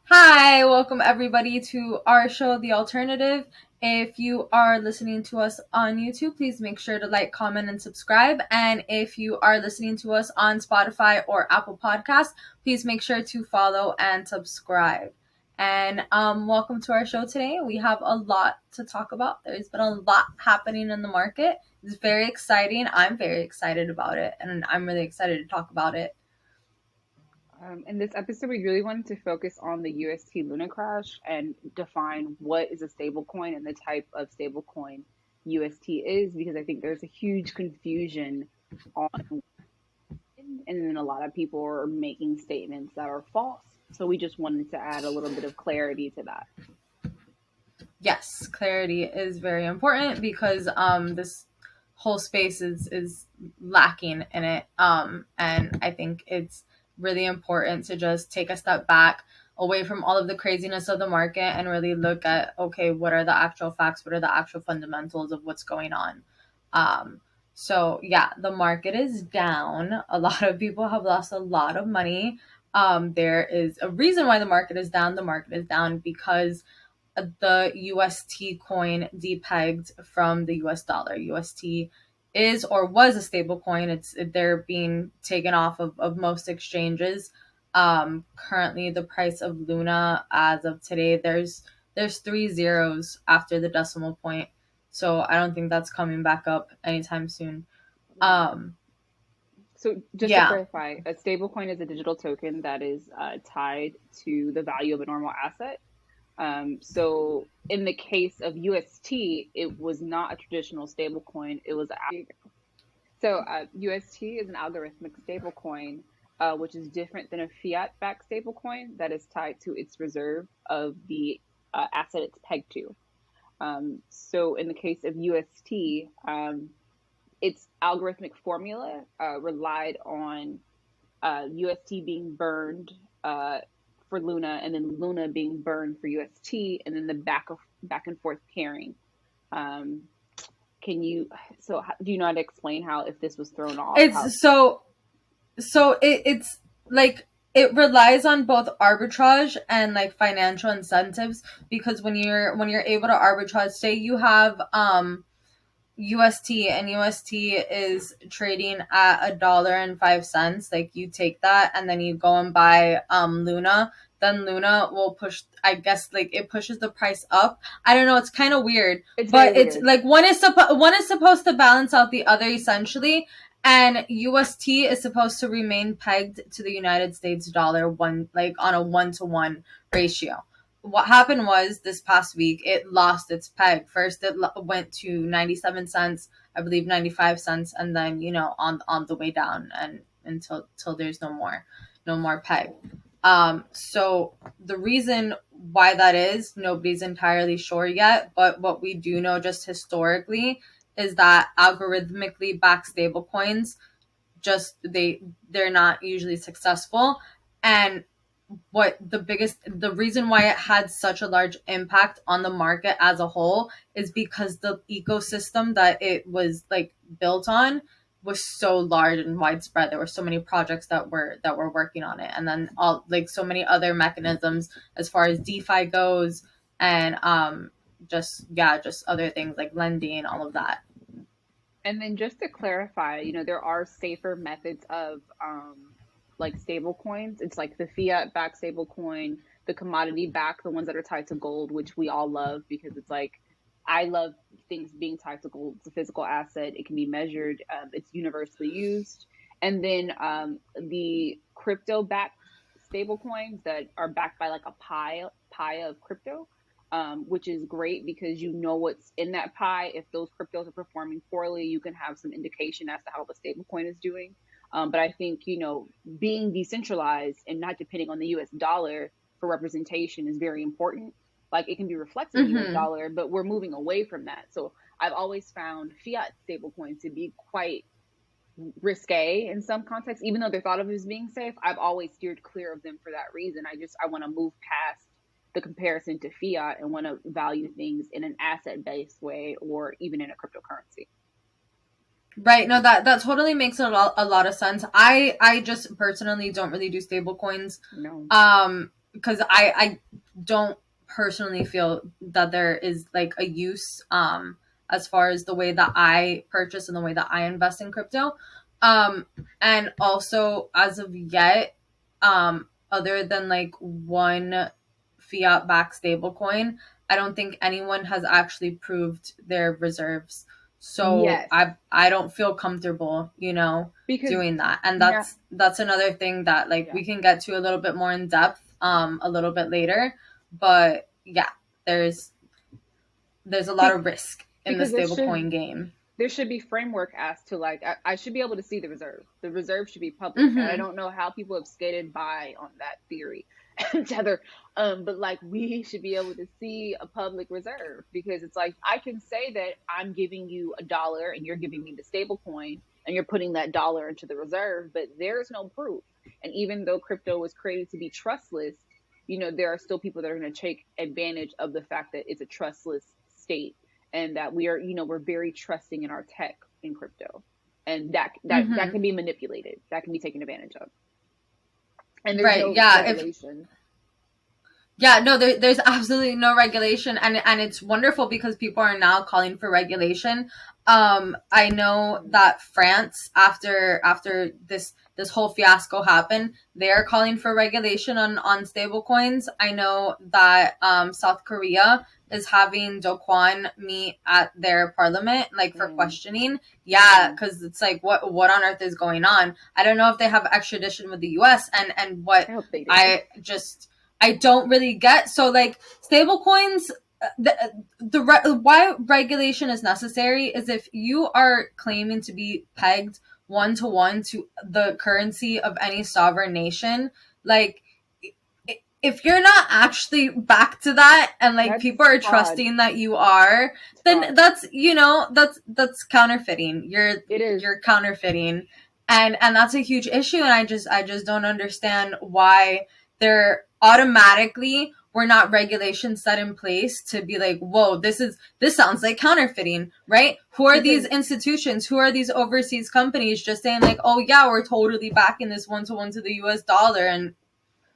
Hi, welcome everybody to our show, The Alternative. If you are listening to us on YouTube, please make sure to like, comment, and subscribe. And if you are listening to us on Spotify or Apple Podcasts, please make sure to follow and subscribe. And welcome to our show today. We have a lot to talk about. There's been a lot happening in the market. It's very exciting. I'm very excited about it, and I'm really excited to talk about it. In this episode, we really wanted to focus on the UST Luna crash and define what is a stablecoin and the type of stablecoin UST is, because I think there's a huge confusion on, and then a lot of people are making statements that are false. So we just wanted to add a little bit of clarity to that. Yes, clarity is very important because this whole space is lacking in it. And I think it's really important to just take a step back away from all of the craziness of the market and really look at, okay, what are the actual facts? What are the actual fundamentals of what's going on? So yeah, the market is down. A lot of people have lost a lot of money. There is a reason why the market is down. The market is down because the UST coin depegged from the US dollar. UST is or was a stable coin. They're being taken off of most exchanges. Currently the price of Luna as of today, there's three zeros after the decimal point. So I don't think that's coming back up anytime soon. Um So just to yeah. clarify, a stablecoin is a digital token that is tied to the value of a normal asset. So in the case of UST, it was not a traditional stablecoin. It was UST is an algorithmic stablecoin, which is different than a fiat-backed stablecoin that is tied to its reserve of the asset it's pegged to. So in the case of UST, its algorithmic formula relied on UST being burned for Luna, and then Luna being burned for UST, and then the back and forth pairing. Can you do you know how to explain how, if this was thrown off, how? It's like it relies on both arbitrage and like financial incentives, because when you're able to arbitrage, say you have UST and UST is trading at $1.05, like you take that and then you go and buy Luna, then Luna will push, I guess, like it pushes the price up. I don't know, it's kind of weird, It's very but it's weird. like one is supposed to balance out the other essentially, and UST is supposed to remain pegged to the United States dollar, one like on a 1-to-1 ratio. What happened was this past week it lost its peg. First it went to 97 cents, I believe 95 cents, and then on the way down, and until there's no more peg. So the reason why that is, nobody's entirely sure yet, but what we do know just historically is that algorithmically backed stable coins, just they're not usually successful. And the reason why it had such a large impact on the market as a whole is because the ecosystem that it was like built on was so large and widespread. There were so many projects that were working on it, and then all like so many other mechanisms as far as DeFi goes, and just other things like lending, all of that. And then just to clarify, there are safer methods of like stable coins. It's like the fiat backed stable coin, the commodity back, the ones that are tied to gold, which we all love because it's like, I love things being tied to gold. It's a physical asset. It can be measured. It's universally used. And then the crypto backed stable coins that are backed by like a pie of crypto, which is great because you know what's in that pie. If those cryptos are performing poorly, you can have some indication as to how the stablecoin is doing. But I think, being decentralized and not depending on the US dollar for representation is very important. Like, it can be reflected in the US Mm-hmm. dollar, but we're moving away from that. So I've always found fiat stablecoins to be quite risque in some contexts, even though they're thought of as being safe. I've always steered clear of them for that reason. I want to move past the comparison to fiat and want to value things in an asset based way or even in a cryptocurrency. Right. No, that totally makes a lot of sense. I just personally don't really do stable coins. No. because I don't personally feel that there is like a use as far as the way that I purchase and the way that I invest in crypto. Um and also as of yet, other than like one fiat backed stablecoin, I don't think anyone has actually proved their reserves. So Yes, I don't feel comfortable, because doing that. And now, that's another thing that like yeah, we can get to a little bit more in depth a little bit later. But yeah, there's a lot be, of risk in the because stablecoin game. there should be framework as to like I should be able to see the reserve. The reserve should be public, and I Mm-hmm. don't know how people have skated by on that theory. Tether, but like we should be able to see a public reserve because it's like I can say that I'm giving you $1 and you're giving me the stable coin and you're putting that dollar into the reserve, but there's no proof. And even though crypto was created to be trustless, there are still people that are going to take advantage of the fact that it's a trustless state and that we are, we're very trusting in our tech in crypto, and that Mm-hmm. can be manipulated, that can be taken advantage of, and there's Right. no Yeah. If regulation. Yeah, no, there's absolutely no regulation, and it's wonderful because people are now calling for regulation. I know that France, after this whole fiasco happened, they are calling for regulation on stable coins. I know that South Korea is having Dokwan meet at their parliament, like for Mm, questioning. Yeah, mm. because it's like what on earth is going on? I don't know if they have extradition with the U.S. and what I hope they do. I don't really get. So like stable coins, why regulation is necessary is if you are claiming to be pegged one to one to the currency of any sovereign nation, like if you're not actually back to that and like That's people are fraud. trusting that you are, It's then fraud. that's counterfeiting. you're It is. you're counterfeiting, and that's a huge issue. And I just don't understand why they're automatically we're not regulations set in place to be like, whoa, this sounds like counterfeiting, right? Who are these Because institutions, who are these overseas companies just saying like, oh yeah, we're totally backing this one to one to the US dollar? And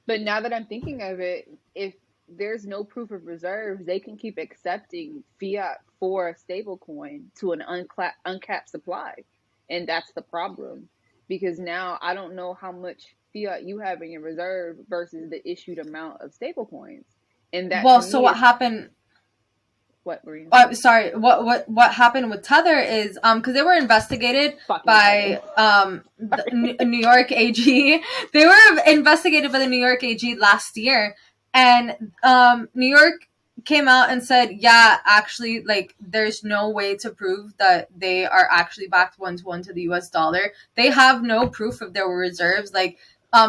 But now that I'm thinking of it, if there's no proof of reserves, they can keep accepting fiat for a stable coin to an uncapped supply. And that's the problem. Because now I don't know how much fiat you have in your reserve versus the issued amount of stable coins. And that to well, so me what is happened? what were you gonna say? Sorry, what happened with Tether is because they were investigated Fucking Tether. by the New York AG. They were investigated by the New York AG last year, and New York came out and said, yeah, actually, like there's no way to prove that they are actually backed one to one to the US dollar. They have no proof of their reserves. Like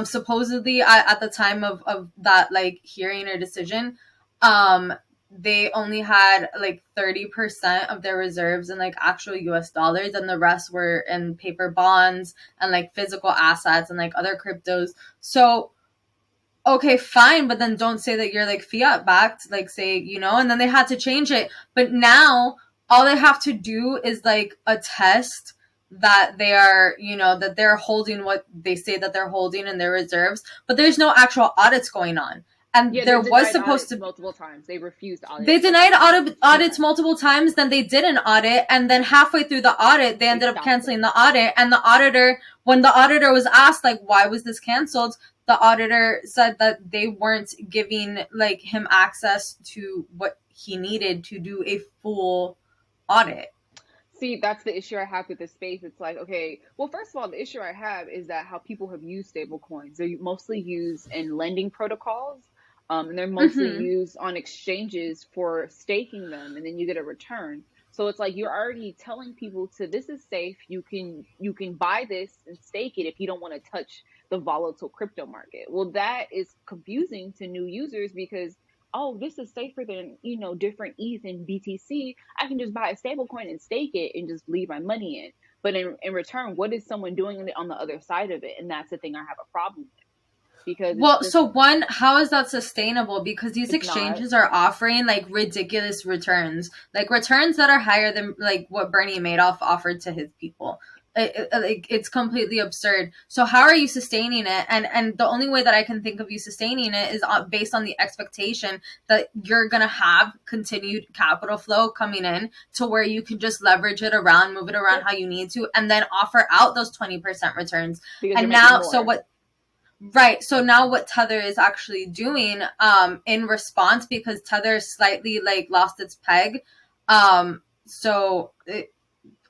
supposedly at the time of that like hearing or decision, um they only had like 30% of their reserves in like actual US dollars, and the rest were in paper bonds and like physical assets and like other cryptos. So okay, fine, but then don't say that you're like fiat backed, like say, and then they had to change it. But now all they have to do is like attest that they are, that they're holding what they say that they're holding in their reserves, but there's no actual audits going on. And Yeah, they there was denied supposed audits to multiple times. They refused they audits denied multiple times. audits multiple times, then they did an audit, and then halfway through the audit, they They ended up stopped canceling it. the audit. And when the auditor was asked, like, why was this canceled? The auditor said that they weren't giving, like, him access to what he needed to do a full audit. See, that's the issue I have with this space. It's like, okay, well, first of all, the issue I have is that how people have used stable coins. They're mostly used in lending protocols, and they're mostly Mm-hmm. used on exchanges for staking them, and then you get a return. So it's like you're already telling people to this is safe. You can buy this and stake it if you don't want to touch the volatile crypto market. Well, that is confusing to new users because oh, this is safer than, different ETH and BTC. I can just buy a stable coin and stake it and just leave my money in. But in return, what is someone doing on the other side of it? And that's the thing I have a problem with because it's Well, just, so one, how is that sustainable? Because these it's not. exchanges are offering like ridiculous returns, like returns that are higher than like what Bernie Madoff offered to his people. Like it's completely absurd. So how are you sustaining it? And the only way that I can think of you sustaining it is based on the expectation that you're gonna have continued capital flow coming in to where you can just leverage it around, move it around how you need to, and then offer out those 20% returns. Because And you're making now, more. so what? Right. So now what Tether is actually doing, in response, because Tether slightly like lost its peg. So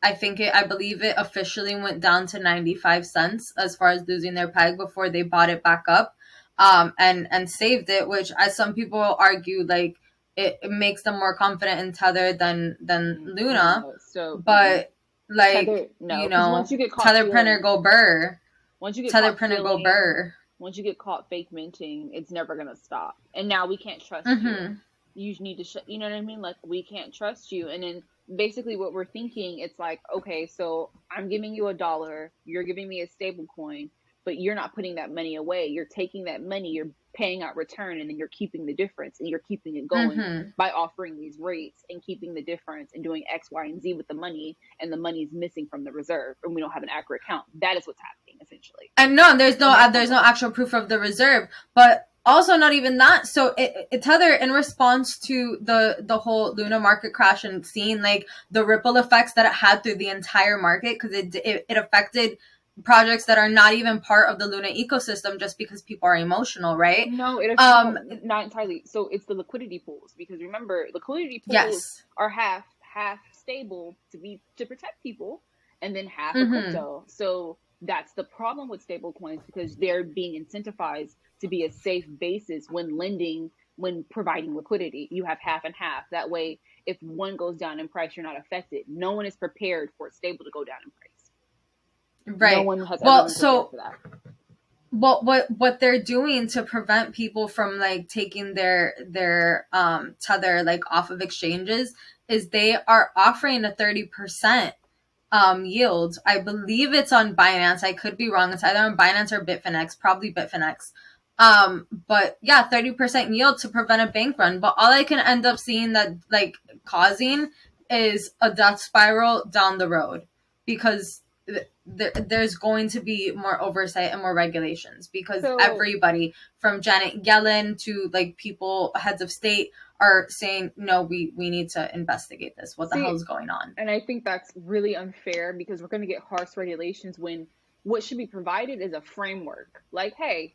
I believe it officially went down to 95 cents as far as losing their peg before they bought it back up, and saved it, which, as some people argue, like it makes them more confident in Tether than Luna. No, so But Tether, like, no, because once you get caught Tether printer stealing, go burr. once you get Tether caught printer go stealing, burr. once you get caught fake minting, it's never gonna stop. And now we can't trust you. Mm-hmm. You need to, you know what I mean? Like, we can't trust you. And then basically what we're thinking, it's like, okay, so I'm giving you $1, you're giving me a stable coin, but you're not putting that money away. You're taking that money, you're paying out return, and then you're keeping the difference, and you're keeping it going Mm-hmm. by offering these rates and keeping the difference and doing X, Y, and Z with the money, and the money is missing from the reserve, and we don't have an accurate count. That is what's happening, essentially. And no, there's no actual proof of the reserve, but also not even that. So Tether, in response to the whole Luna market crash and seeing like the ripple effects that it had through the entire market, because it affected projects that are not even part of the Luna ecosystem just because people are emotional, right? No, not entirely. So it's the liquidity pools, because remember, liquidity pools Yes. are half stable to protect people, and then half a Mm-hmm. crypto. So that's the problem with stable coins, because they're being incentivized to be a safe basis when lending, when providing liquidity. You have half and half. That way, if one goes down in price, you're not affected. No one is prepared for stable to go down in price. Right. No one has ever Well, been prepared so for that. well, what they're doing to prevent people from like taking their Tether like off of exchanges is they are offering a 30% yield. I believe it's on Binance. I could be wrong. It's either on Binance or Bitfinex, probably Bitfinex. But yeah, 30% yield to prevent a bank run. But all I can end up seeing that like causing is a death spiral down the road, because there's going to be more oversight and more regulations, because everybody from Janet Yellen to like people, heads of state, are saying, no, we need to investigate this. What the hell is going on? And I think that's really unfair, because we're going to get harsh regulations when what should be provided is a framework. Like, hey,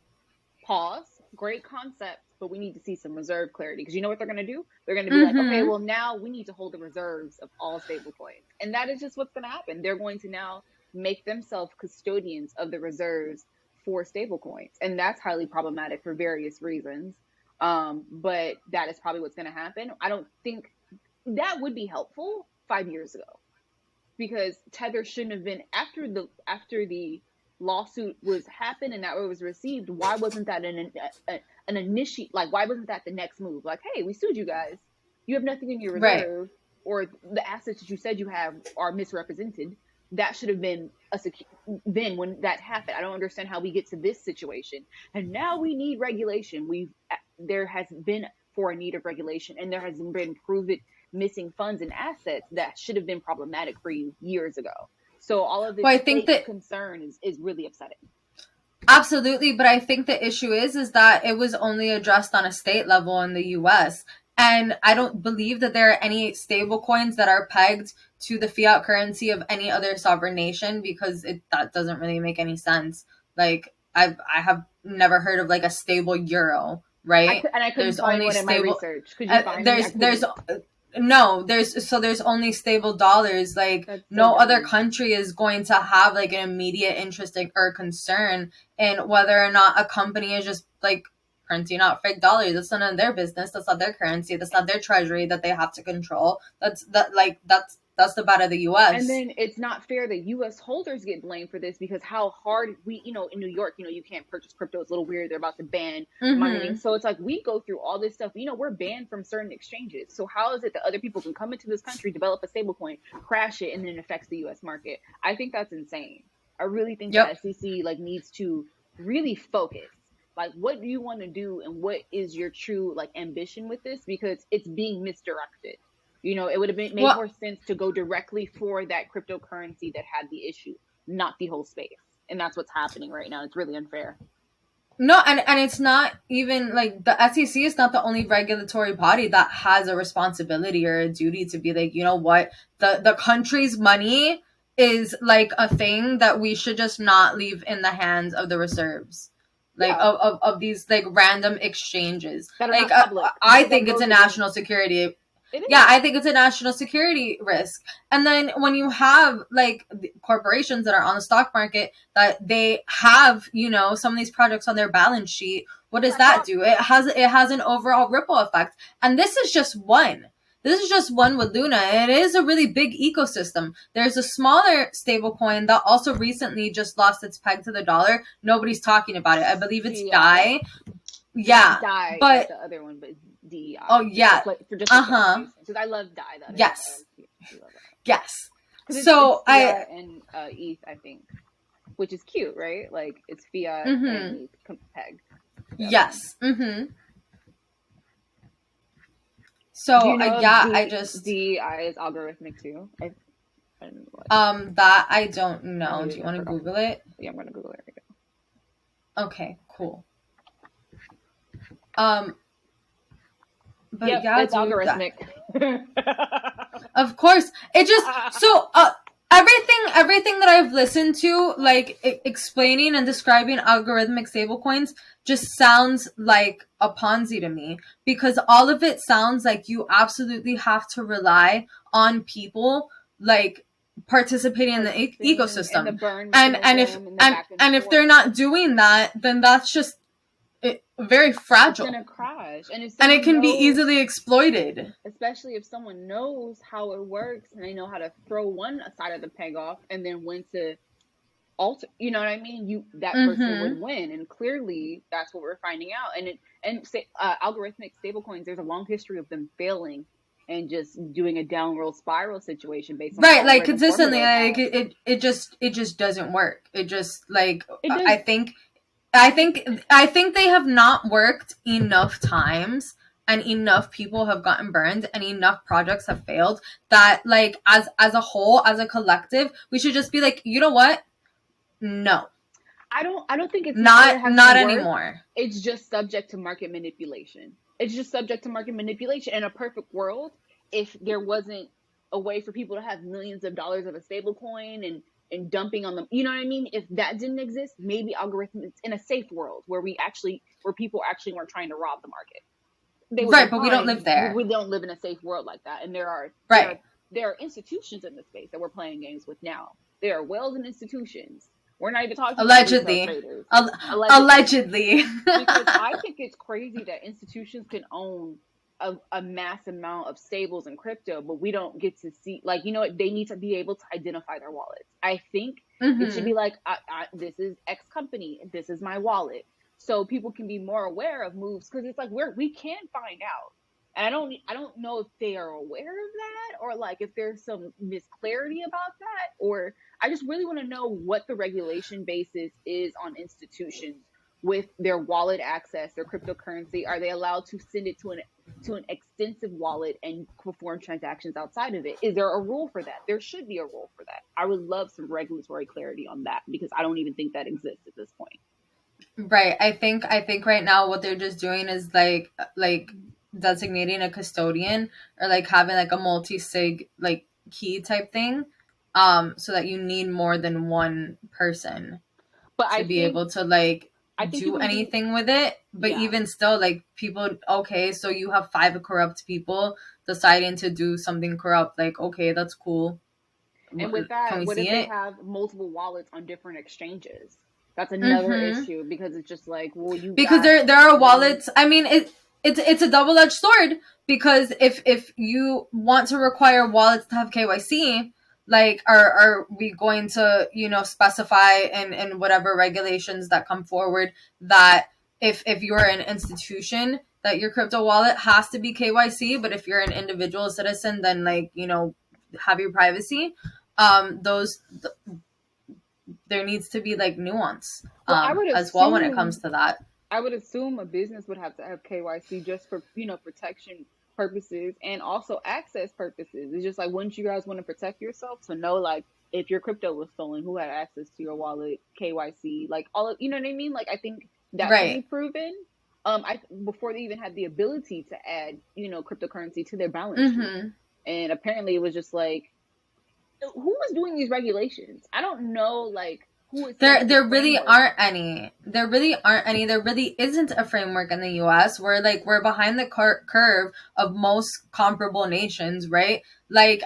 pause, great concept, but we need to see some reserve clarity. Because you know what they're going to do? They're going to be like, okay, well, now we need to hold the reserves of all stable coins. And that is just what's going to happen. They're going to now make themselves custodians of the reserves for stable coins. And that's highly problematic for various reasons. But that is probably what's going to happen. I don't think that would be helpful 5 years ago, because Tether shouldn't have been, after the lawsuit was happened and that it was received. Why wasn't that an initiate? Like, why wasn't that the next move? Like, hey, we sued you guys. You have nothing in your reserve, right, or the assets that you said you have are misrepresented. That should have been then when that happened. I don't understand how we get to this situation, and now we need regulation. There has been for a need of regulation, and there has been proven missing funds and assets that should have been problematic for you years ago. So all of this concern is really upsetting. Absolutely, but I think the issue is that it was only addressed on a state level in the US. And I don't believe that there are any stable coins that are pegged to the fiat currency of any other sovereign nation, because that doesn't really make any sense. Like, I have never heard of like a stable euro, right? I couldn't find one in my research. Could you find there's only stable dollars. Like, no other country is going to have like an immediate interest or concern in whether or not a company is just like printing out fake dollars. That's none of their business. That's not their currency. That's not their treasury that they have to control. That's the bad of the U.S. And then it's not fair that U.S. holders get blamed for this, because how hard in New York, you can't purchase crypto. It's a little weird. They're about to ban mining. So it's like we go through all this stuff. We're banned from certain exchanges. So how is it that other people can come into this country, develop a stable coin, crash it, and then it affects the U.S. market? I think that's insane. I really think the SEC needs to really focus. Like, what do you want to do, and what is your true ambition with this? Because it's being misdirected. It would have made more sense to go directly for that cryptocurrency that had the issue. not the whole space. And that's what's happening right now. It's really unfair. No, and it's not even like the SEC is not the only regulatory body that has a responsibility or a duty to be like, you know what, the country's money is like a thing that we should just not leave in the hands of the reserves, like Yeah. of these like random exchanges. That are Like not public, I because that think it's goes a against- national security. It is. Yeah, I think it's a national security risk. And then when you have like corporations that are on the stock market that they have, you know, some of these projects on their balance sheet, what does that do? It has an overall ripple effect. And this is just one. This is just one with Luna. It is a really big ecosystem. There's a smaller stablecoin that also recently just lost its peg to the dollar. Nobody's talking about it. I believe it's DAI. Yeah, DAI, but the other one, but DEI. Oh yeah, because I love DAI. Yes, yes. It's So fiat and ETH, I think, which is cute, right? Like it's fiat and ETH pegged. Yes. So I just DEI is algorithmic too. I don't know that I don't know. Do you want to Google it? Yeah, I'm gonna Google it right now. Okay, cool. But yeah, it's algorithmic. Of course, it just so everything that I've listened to, like explaining and describing algorithmic stablecoins, just sounds like a Ponzi to me, because all of it sounds like you absolutely have to rely on people like participating in the ecosystem, and if they're not doing that, then that's just very fragile. It's gonna crash, and it can be easily exploited. Especially if someone knows how it works and they know how to throw one side of the peg off and then when to alter. You know what I mean? That person would win, and clearly that's what we're finding out. Algorithmic stablecoins, there's a long history of them failing and just doing a downward spiral situation based on like consistently, like it just doesn't work. It just like I think they have not worked enough times, and enough people have gotten burned, and enough projects have failed that like as a whole, as a collective, we should just be like, you know what? No. I don't think it's not anymore. It's just subject to market manipulation. It's just subject to market manipulation. In a perfect world, if there wasn't a way for people to have millions of dollars of a stable coin and dumping on them, you know what I mean? If that didn't exist, maybe algorithms in a safe world where people actually weren't trying to rob the market. But we don't live there. We don't live in a safe world like that. And there are institutions in the space that we're playing games with now. There are whales and institutions. We're not even talking allegedly. Allegedly. Because I think it's crazy that institutions can own a mass amount of stables and crypto, but we don't get to see, like, you know what, they need to be able to identify their wallets. I think it should be like, this is X company, this is my wallet, so people can be more aware of moves, because it's like we can find out. And I don't know if they are aware of that, or like if there's some misclarity about that, or I just really want to know what the regulation basis is on institutions with their wallet access, their cryptocurrency. Are they allowed to send it to an extensive wallet and perform transactions outside of it? Is there a rule for that? There should be a rule for that. I would love some regulatory clarity on that, because I don't even think that exists at this point. Right. I think right now what they're just doing is like designating a custodian, or like having like a multi-sig like key type thing, so that you need more than one person to be able to like do anything with it. But even still, like people, okay, so you have 5 corrupt people deciding to do something corrupt, like, okay, that's cool. And with that, what if they have multiple wallets on different exchanges? That's another issue, because it's just like, well, there are wallets. I mean, it's a double-edged sword, because if you want to require wallets to have KYC, like, are we going to, you know, specify in whatever regulations that come forward that if you're an institution, that your crypto wallet has to be KYC, but if you're an individual citizen, then, like, you know, have your privacy. There needs to be like nuance as well when it comes to that. I would assume a business would have to have KYC just for, you know, protection purposes and also access purposes. It's just like, wouldn't you guys want to protect yourself to know, like, if your crypto was stolen, who had access to your wallet, KYC, like all of, you know what I mean? Like I think that could be Right. proven. I before they even had the ability to add, cryptocurrency to their balance sheet. Mm-hmm. And apparently it was just like, who was doing these regulations? I don't know, like who is setting this There really framework. aren't any. There really aren't any. There really isn't a framework in the U.S. We're behind the curve of most comparable nations, right? Like,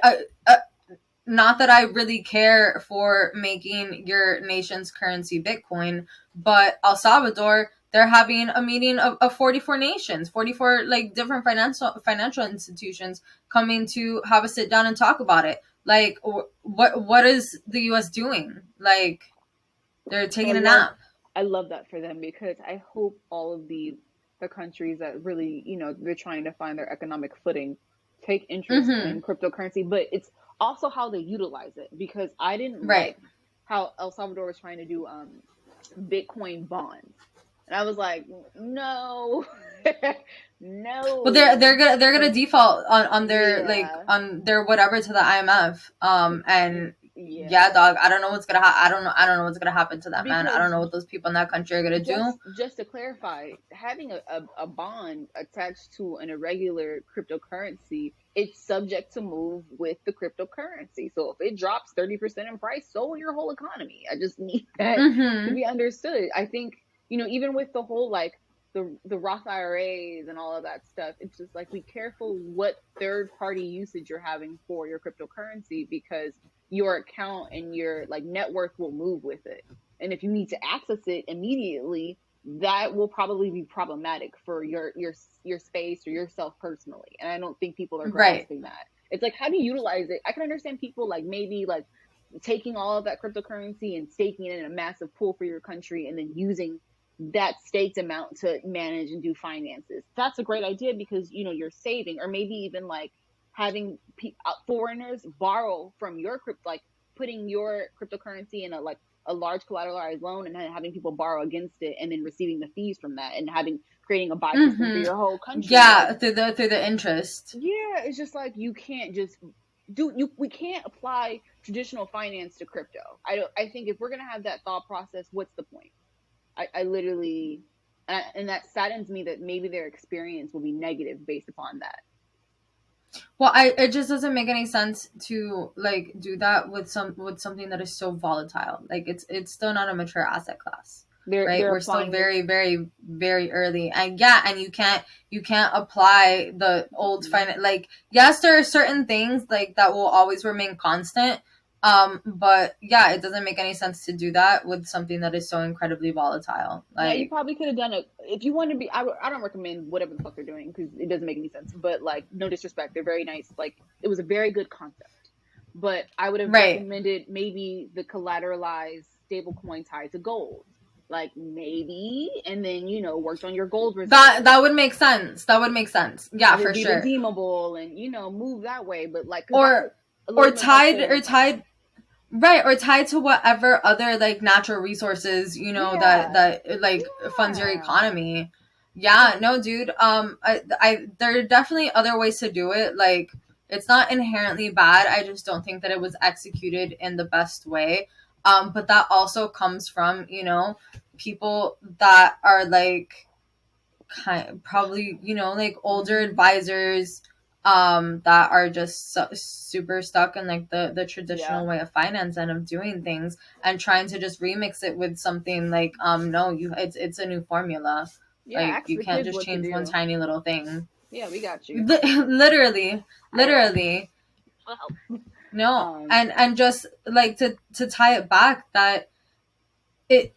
not that I really care for making your nation's currency Bitcoin, but El Salvador, they're having a meeting of 44 nations, 44 like different financial institutions coming to have a sit down and talk about it. Like, what is the U.S. doing? Like, they're I taking a love nap. I love that for them, because I hope all of the countries that really, they're trying to find their economic footing take interest Mm-hmm. in cryptocurrency, but it's also how they utilize it, because I didn't like Right. how El Salvador was trying to do Bitcoin bonds. And I was like, no. Well, No. they're gonna default on their like Yeah. on their whatever to the IMF. And yeah, Yeah. dog. I don't know what's gonna happen to that, man. I Because don't know what those people in that country are gonna do. just to clarify, having a bond attached to an irregular cryptocurrency, it's subject to move with the cryptocurrency. So if it drops 30% in price, so will your whole economy. I just need that to Mm-hmm. be understood. I think, even with the whole like the Roth IRAs and all of that stuff, it's just like, be careful what third party usage you're having for your cryptocurrency, because your account and your like net worth will move with it. And if you need to access it immediately, that will probably be problematic for your space or yourself personally. And I don't think people are Right. grasping that. It's like, how do you utilize it? I can understand people like maybe like taking all of that cryptocurrency and staking it in a massive pool for your country, and then using that staked amount to manage and do finances. That's a great idea, because you're saving. Or maybe even like having foreigners borrow from your crypto, like putting your cryptocurrency in a large collateralized loan, and then having people borrow against it, and then receiving the fees from that, and creating a buy system for Mm-hmm. your whole country. Like, Yeah, through the interest. yeah, it's just like, you can't just we can't apply traditional finance to crypto. I think if we're going to have that thought process, what's the point? I literally, and that saddens me that maybe their experience will be negative based upon that. Well, it just doesn't make any sense to like do that with something that is so volatile. Like it's still not a mature asset class, right? They're We're still applying it. very very early, and yeah, and you can't apply the old like yes, there are certain things like that will always remain constant. But yeah, it doesn't make any sense to do that with something that is so incredibly volatile. Now, you Like probably could have done it if you want to be. I don't recommend whatever the fuck they're doing, because it doesn't make any sense. But like, no disrespect, they're very nice. Like, it was a very good concept. But I would have right. recommended maybe the collateralized stablecoin tied to gold, like maybe, and then worked on your gold reserve. That would make sense. That would make sense. Yeah, Let it for be sure. redeemable, and move that way. But like, because that's Or a little bit helpful. right, or tied to whatever other like natural resources, Yeah, that like funds your yeah, economy. Yeah, no, dude. I there are definitely other ways to do it. Like it's not inherently bad. I just don't think that it was executed in the best way. But that also comes from, people that are like probably, like older hmm advisors that are just super stuck in like the yeah, traditional way of finance and of doing things, and trying to just remix it with something like no, it's a new formula. yeah. Like Ask you the can't kids just what to change one do. tiny little thing. Yeah, we got you. Literally, I will. literally. No, Um, and just like to tie it back, that it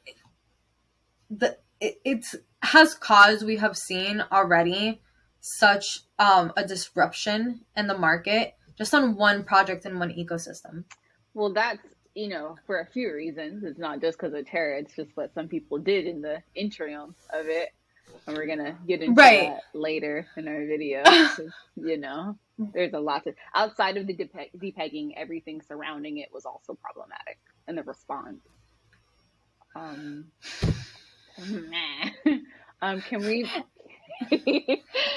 it's has caused, we have seen already, such a disruption in the market just on one project in one ecosystem. well, that's, for a few reasons. It's not just because of Terra. It's just what some people did in the interim of it. And we're going to get into Right. that later in our video. Because, there's a lot to, outside of the depegging, everything surrounding it was also problematic. And the response. Um, can we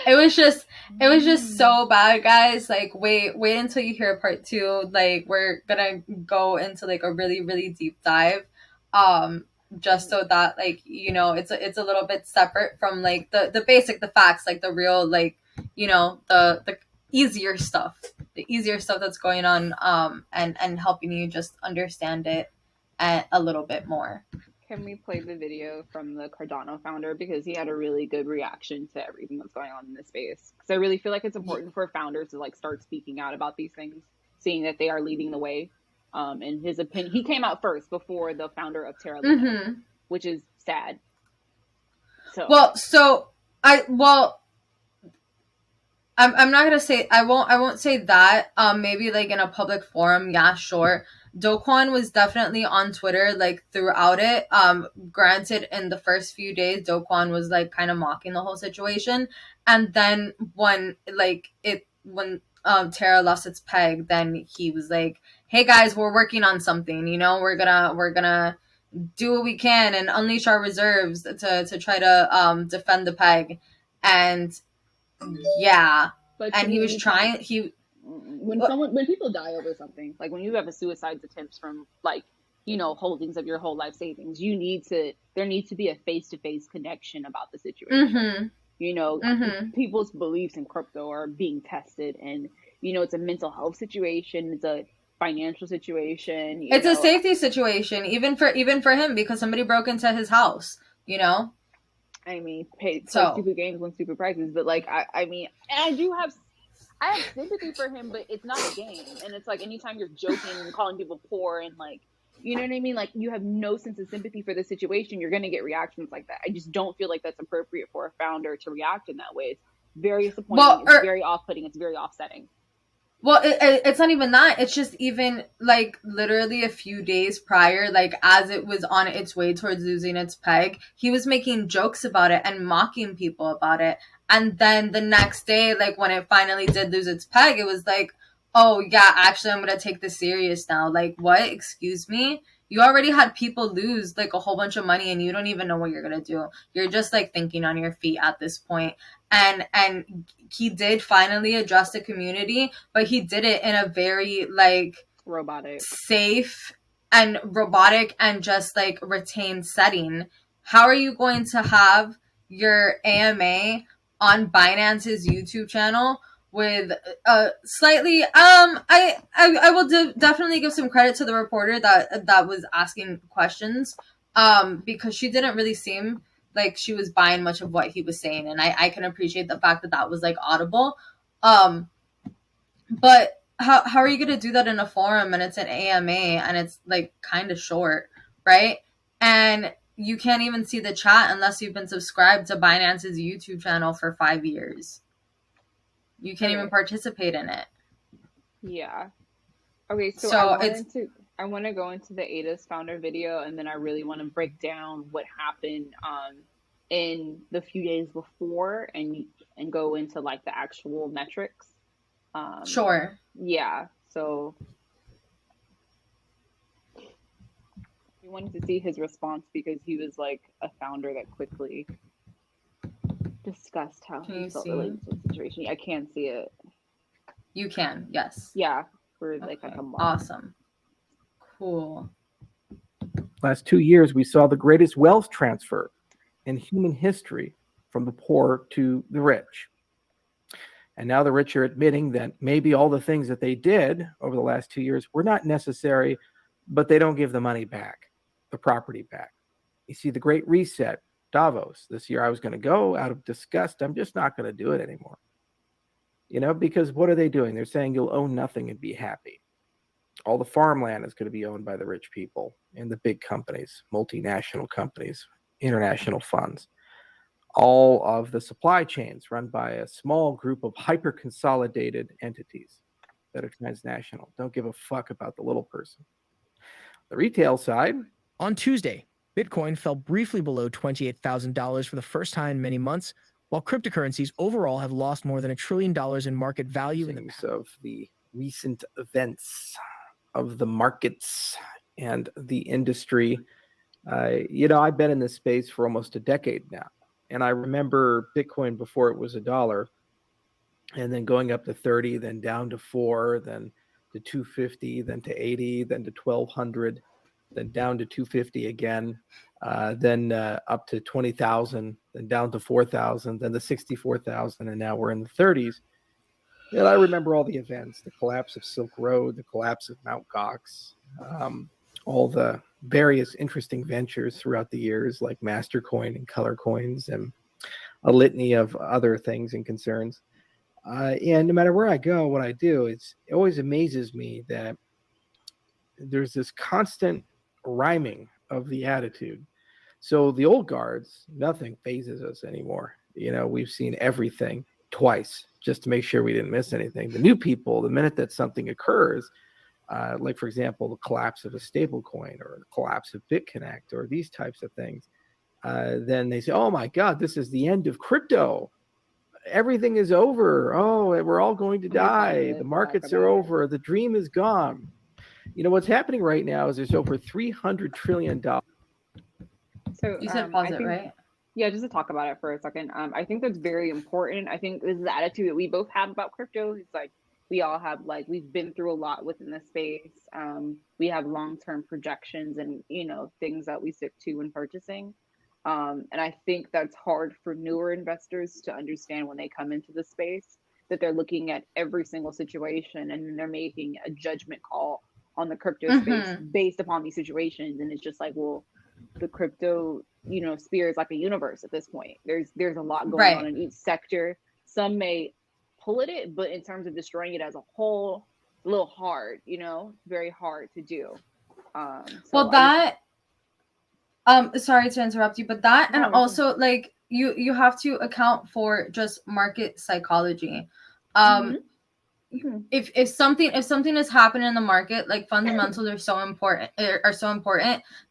It was just so bad, guys. Like, wait until you hear part 2. Like, we're gonna go into like a really, really deep dive, just so that, like, you know, it's a little bit separate from like the basic, the facts, like the real, like, you know, the easier stuff, that's going on, and helping you just understand it a little bit more. Can we play the video from the Cardano founder, because he had a really good reaction to everything that's going on in this space? Because I really feel like it's important for founders to like start speaking out about these things, seeing that they are leading the way. In his opinion, he came out first before the founder of Terra Luna, which is sad. I'm not gonna say, I won't say that. Maybe like in a public forum, yeah, sure. Dokwan was definitely on Twitter like throughout it. Granted, in the first few days, Dokwan was like kind of mocking the whole situation, and then when Terra lost its peg, then he was like, "Hey guys, we're working on something. You know, we're gonna do what we can and unleash our reserves to try to defend the peg." And yeah, but and he was trying. When people die over something, like when you have a suicide attempts from like, you know, holdings of your whole life savings, there needs to be a face-to-face connection about the situation. You know, people's beliefs in crypto are being tested, and you know, it's a mental health situation, it's a financial situation, it's a safety situation, even for him, because somebody broke into his house, you know. I mean, play stupid games, win stupid prizes, but like, I mean, and I have sympathy for him, but it's not a game. And it's like, anytime you're joking and calling people poor and like, you know what I mean? Like, you have no sense of sympathy for the situation, you're going to get reactions like that. I just don't feel like that's appropriate for a founder to react in that way. It's very disappointing. It's very off-putting. It's very offsetting. Well, it's not even that. It's just even like literally a few days prior, like as it was on its way towards losing its peg, he was making jokes about it and mocking people about it. And then the next day, like when it finally did lose its peg, it was like, oh yeah, actually I'm going to take this serious now. Like, what? Excuse me? You already had people lose like a whole bunch of money and you don't even know what you're going to do. You're just like thinking on your feet at this point. And he did finally address the community, but he did it in a very like robotic, safe and robotic and just like retained setting. How are you going to have your AMA on Binance's YouTube channel with slightly I will definitely give some credit to the reporter that was asking questions, because she didn't really seem like she was buying much of what he was saying, and I can appreciate the fact that was like audible. But how are you going to do that in a forum, and it's an AMA and it's like kind of short, right? And you can't even see the chat unless you've been subscribed to Binance's YouTube channel for 5 years. You can't even participate in it. Yeah. Okay, so I want to go into the ADA's founder video, and then I really want to break down what happened in the few days before, and go into like the actual metrics. Sure. Yeah. So we wanted to see his response, because he was like a founder that quickly discussed how he felt related to the situation. I can see it. You can, yes. Yeah. For like a month. Awesome. Cool. Last 2 years, we saw the greatest wealth transfer in human history from the poor to the rich. And now the rich are admitting that maybe all the things that they did over the last 2 years were not necessary, but they don't give the money back, the property back. You see, the Great Reset, Davos, this year I was going to go out of disgust. I'm just not going to do it anymore. You know, because what are they doing? They're saying you'll own nothing and be happy. All the farmland is going to be owned by the rich people and the big companies, multinational companies, international funds. All of the supply chains run by a small group of hyper-consolidated entities that are transnational. Don't give a fuck about the little person. The retail side. On Tuesday, Bitcoin fell briefly below $28,000 for the first time in many months, while cryptocurrencies overall have lost more than $1 trillion in market value in the past. Of the recent events of the markets and the industry. You know, I've been in this space for almost a decade now, And I remember Bitcoin before it was $1, and then going up to 30, then down to 4, then to 250, then to 80, then to 1200, then down to 250 again, then up to 20,000, then down to 4,000, then to 64,000, and now we're in the 30s. And I remember all the events, the collapse of Silk Road, the collapse of Mt. Gox, all the various interesting ventures throughout the years, like Mastercoin and Color Coins, and a litany of other things and concerns. And no matter where I go, what I do, it always amazes me that there's this constant rhyming of the attitude. So the old guards, nothing phases us anymore. We've seen everything twice just to make sure we didn't miss anything. The new people, the minute that something occurs, like, for example, the collapse of a stable coin or the collapse of BitConnect or these types of things, then they say, oh my God, this is the end of crypto. Everything is over. Oh, we're all going to die. The markets are over. The dream is gone. What's happening right now is there's over $300 trillion. So You said pause it, right? Yeah, just to talk about it for a second. I think that's very important. I think this is the attitude that we both have about crypto. It's like we all have, like, we've been through a lot within the space. We have long-term projections and, things that we stick to when purchasing. And I think that's hard for newer investors to understand when they come into the space, that they're looking at every single situation and then they're making a judgment call on the crypto space based upon these situations. And it's just like, well, the crypto, sphere is like a universe at this point. There's a lot going on in each sector. Some may pull at it, but in terms of destroying it as a whole, it's a little hard, very hard to do. Sorry to interrupt you, but that, and also, like, you have to account for just market psychology. If something is happening in the market, like, fundamentals are so important.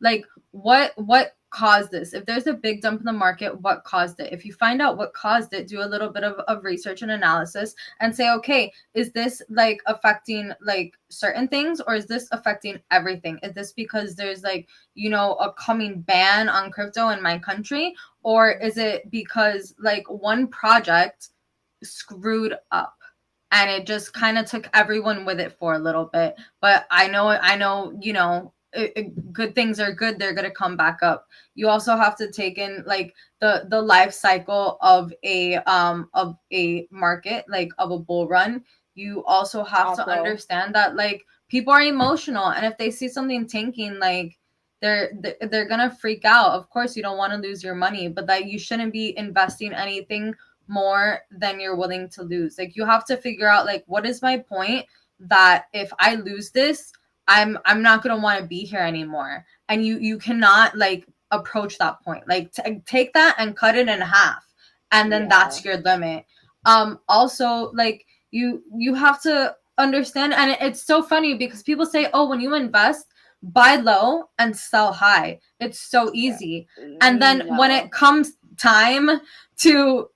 Like, what caused this? If there's a big dump in the market, what caused it? If you find out what caused it, do a little bit of research and analysis and say, okay, is this, like, affecting, like, certain things, or is this affecting everything? Is this because there's, like, a coming ban on crypto in my country, or is it because, like, one project screwed up and it just kind of took everyone with it for a little bit? But I know, good things are good. They're going to come back up. You also have to take in, like, the life cycle of a market, like, of a bull run. You also have to understand that, like, people are emotional, and if they see something tanking, like, they're gonna freak out. Of course, you don't want to lose your money, but that you shouldn't be investing anything more than you're willing to lose. Like, you have to figure out, like, what is my point, that if I lose this, I'm not gonna want to be here anymore. And you cannot, like, approach that point. Like, take that and cut it in half, and then that's your limit. Also, like, you have to understand, and it's so funny because people say, oh, when you invest, buy low and sell high. It's so easy. And then when it comes time to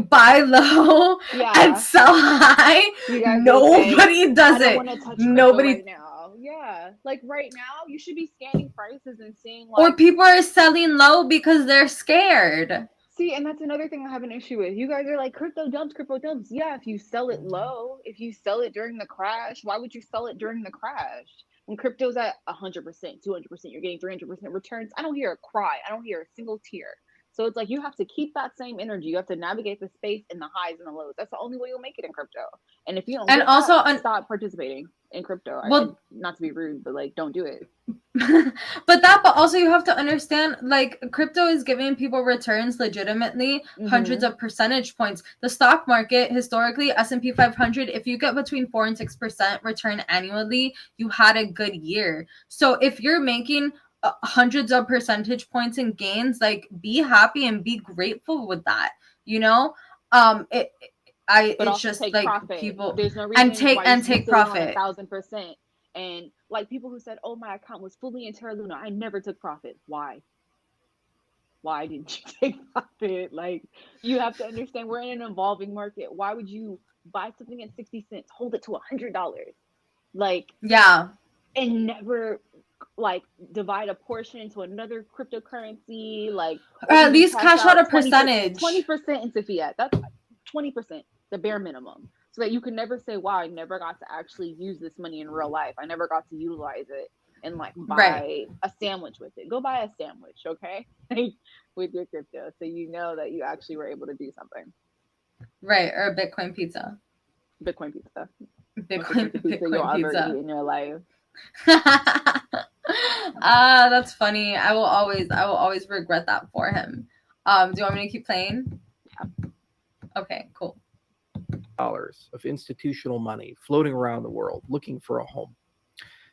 buy low and sell high, nobody does it. Nobody right now. Yeah, like, right now you should be scanning prices and seeing, like, or people are selling low because they're scared. See, and that's another thing I have an issue with. You guys are like, crypto dumps. Yeah, if you sell it low, if you sell it during the crash, why would you sell it during the crash? When crypto's at 100%, 200%, you're getting 300% returns. I don't hear a cry. I don't hear a single tear. So it's like, you have to keep that same energy. You have to navigate the space in the highs and the lows. That's the only way you'll make it in crypto. And if you don't, stop participating in crypto. Well, not to be rude, but, like, don't do it. but also you have to understand, like, crypto is giving people returns legitimately, hundreds of percentage points. The stock market, historically, S&P 500, if you get between 4 and 6% return annually, you had a good year. So if you're making hundreds of percentage points in gains, like, be happy and be grateful with that, it's just like profit. People, there's no reason take profit 1,000%. And, like, people who said, oh, my account was fully in Terra Luna, I never took profit. Why didn't you take profit? Like, you have to understand, we're in an evolving market. Why would you buy something at 60 cents, hold it to $100, like, and never like divide a portion into another cryptocurrency, like, Or or at even least cash out a 20%, percentage. 20% into fiat. That's 20%, the bare minimum. So that you can never say, wow, I never got to actually use this money in real life. I never got to utilize it and like buy a sandwich with it. Go buy a sandwich, okay? With your crypto. So you know that you actually were able to do something. Right, or a Bitcoin pizza. Bitcoin pizza. Bitcoin pizza you'll ever eat in your life. That's funny. I will always regret that for him. Do you want me to keep playing? Yeah. Okay, cool. Dollars of institutional money floating around the world looking for a home.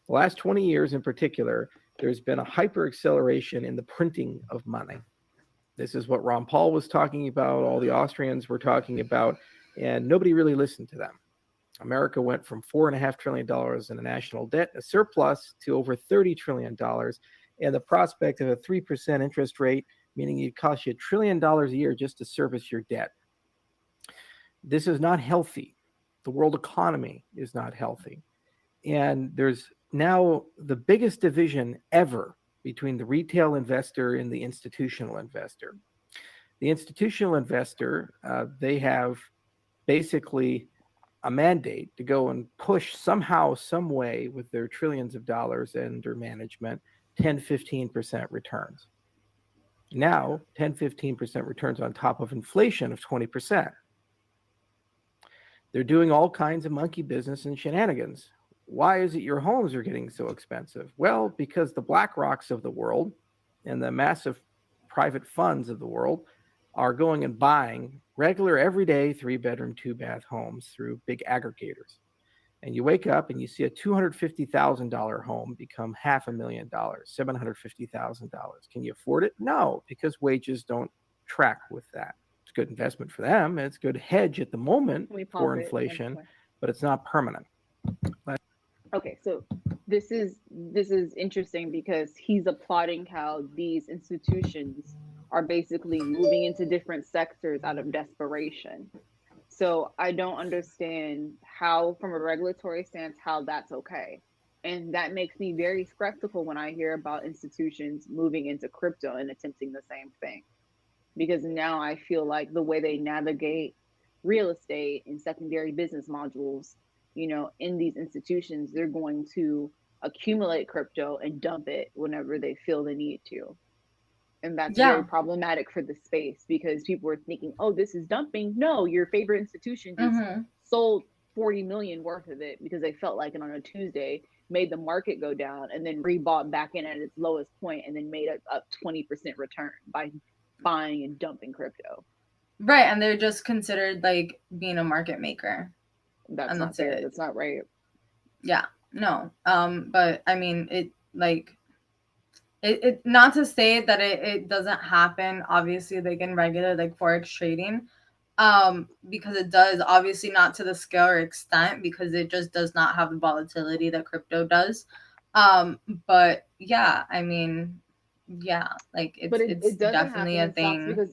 The last 20 years in particular, there's been a hyper acceleration in the printing of money. This is what Ron Paul was talking about, all the Austrians were talking about, and nobody really listened to them. America went from $4.5 trillion in a national debt, a surplus, to over $30 trillion, and the prospect of a 3% interest rate, meaning it costs you $1 trillion a year just to service your debt. This is not healthy. The world economy is not healthy. And there's now the biggest division ever between the retail investor and the institutional investor. The institutional investor, they have basically a mandate to go and push somehow, some way with their trillions of dollars under management, 10, 15% returns. Now, 10, 15% returns on top of inflation of 20%. They're doing all kinds of monkey business and shenanigans. Why is it your homes are getting so expensive? Well, because the BlackRocks of the world and the massive private funds of the world are going and buying regular, everyday 3-bedroom, 2-bath homes through big aggregators. And you wake up and you see a $250,000 home become $500,000, $750,000. Can you afford it? No, because wages don't track with that. It's a good investment for them. It's a good hedge at the moment for inflation, but it's not permanent. Okay, so this is interesting because he's applauding how these institutions are basically moving into different sectors out of desperation. So I don't understand how, from a regulatory stance, how that's okay. And that makes me very skeptical when I hear about institutions moving into crypto and attempting the same thing. Because now I feel like the way they navigate real estate and secondary business modules, you know, in these institutions, they're going to accumulate crypto and dump it whenever they feel the need to. And that's very problematic for the space because people were thinking, oh, this is dumping. No, your favorite institution just sold 40 million worth of it because they felt like it on a Tuesday, made the market go down, and then rebought back in at its lowest point and then made a 20% return by buying and dumping crypto. Right, and they're just considered like being a market maker. That's not fair. That's not right. Yeah, no. But I mean, it like it not to say that it doesn't happen, obviously, like in regular like forex trading, because it does, obviously not to the scale or extent because it just does not have the volatility that crypto does. But yeah, I mean, yeah, like it's definitely a thing. Because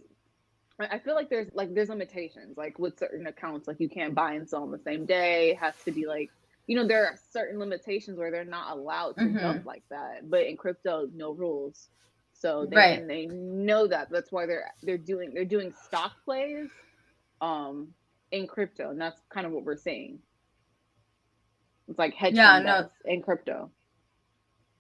I feel like there's limitations, like with certain accounts, like you can't buy and sell on the same day. It has to be like, you know, there are certain limitations where they're not allowed to dump like that. But in crypto, no rules. So and they know that. That's why they're doing stock plays in crypto, and that's kind of what we're seeing. It's like hedge fund bets in crypto.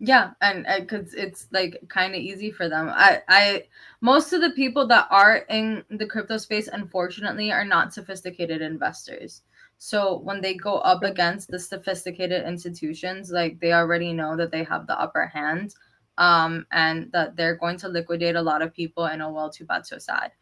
Yeah, and because it's like kind of easy for them. I most of the people that are in the crypto space, unfortunately, are not sophisticated investors. So when they go up against the sophisticated institutions, like they already know that they have the upper hand, and that they're going to liquidate a lot of people. And oh well, too bad, so sad.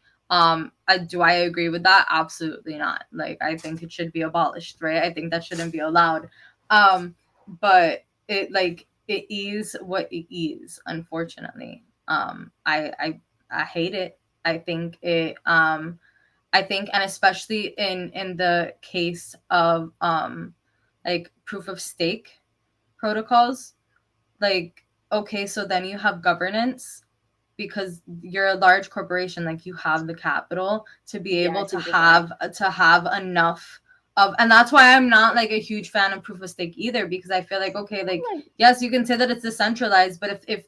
Do I agree with that? Absolutely not. Like I think it should be abolished, right? I think that shouldn't be allowed. But it like. It is what it is, unfortunately. I hate it. I think it and especially in the case of like proof of stake protocols, like okay, so then you have governance because you're a large corporation, like you have the capital to be able to have enough and that's why I'm not like a huge fan of proof of stake either, because I feel like, okay, like, yes, you can say that it's decentralized, but if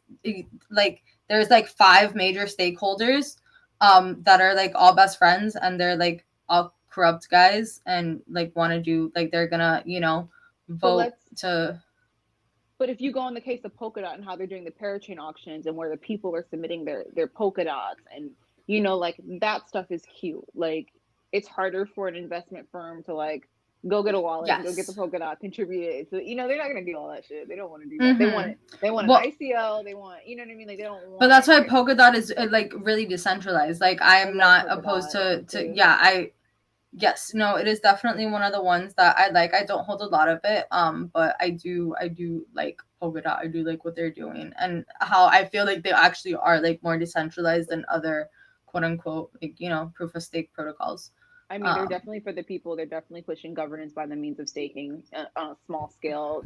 like there's like 5 major stakeholders that are like all best friends, and they're like all corrupt guys, and like want to do like, they're gonna, you know, vote to. But if you go on the case of Polkadot and how they're doing the parachain auctions, and where the people are submitting their Polkadots, and you know, like that stuff is cute. Like, it's harder for an investment firm to like go get a wallet, and go get the Polkadot, contribute it. So, you know, they're not gonna do all that shit. They don't want to do that. They want an ICO. They want, you know what I mean? Like, they don't want. But that's why Polkadot is like really decentralized. Like, I'm not opposed to yes, no, it is definitely one of the ones that I like. I don't hold a lot of it, but I do like Polkadot. I do like what they're doing, and how I feel like they actually are like more decentralized than other quote unquote, like, you know, proof of stake protocols. I mean, they're definitely for the people. They're definitely pushing governance by the means of staking on a small scale,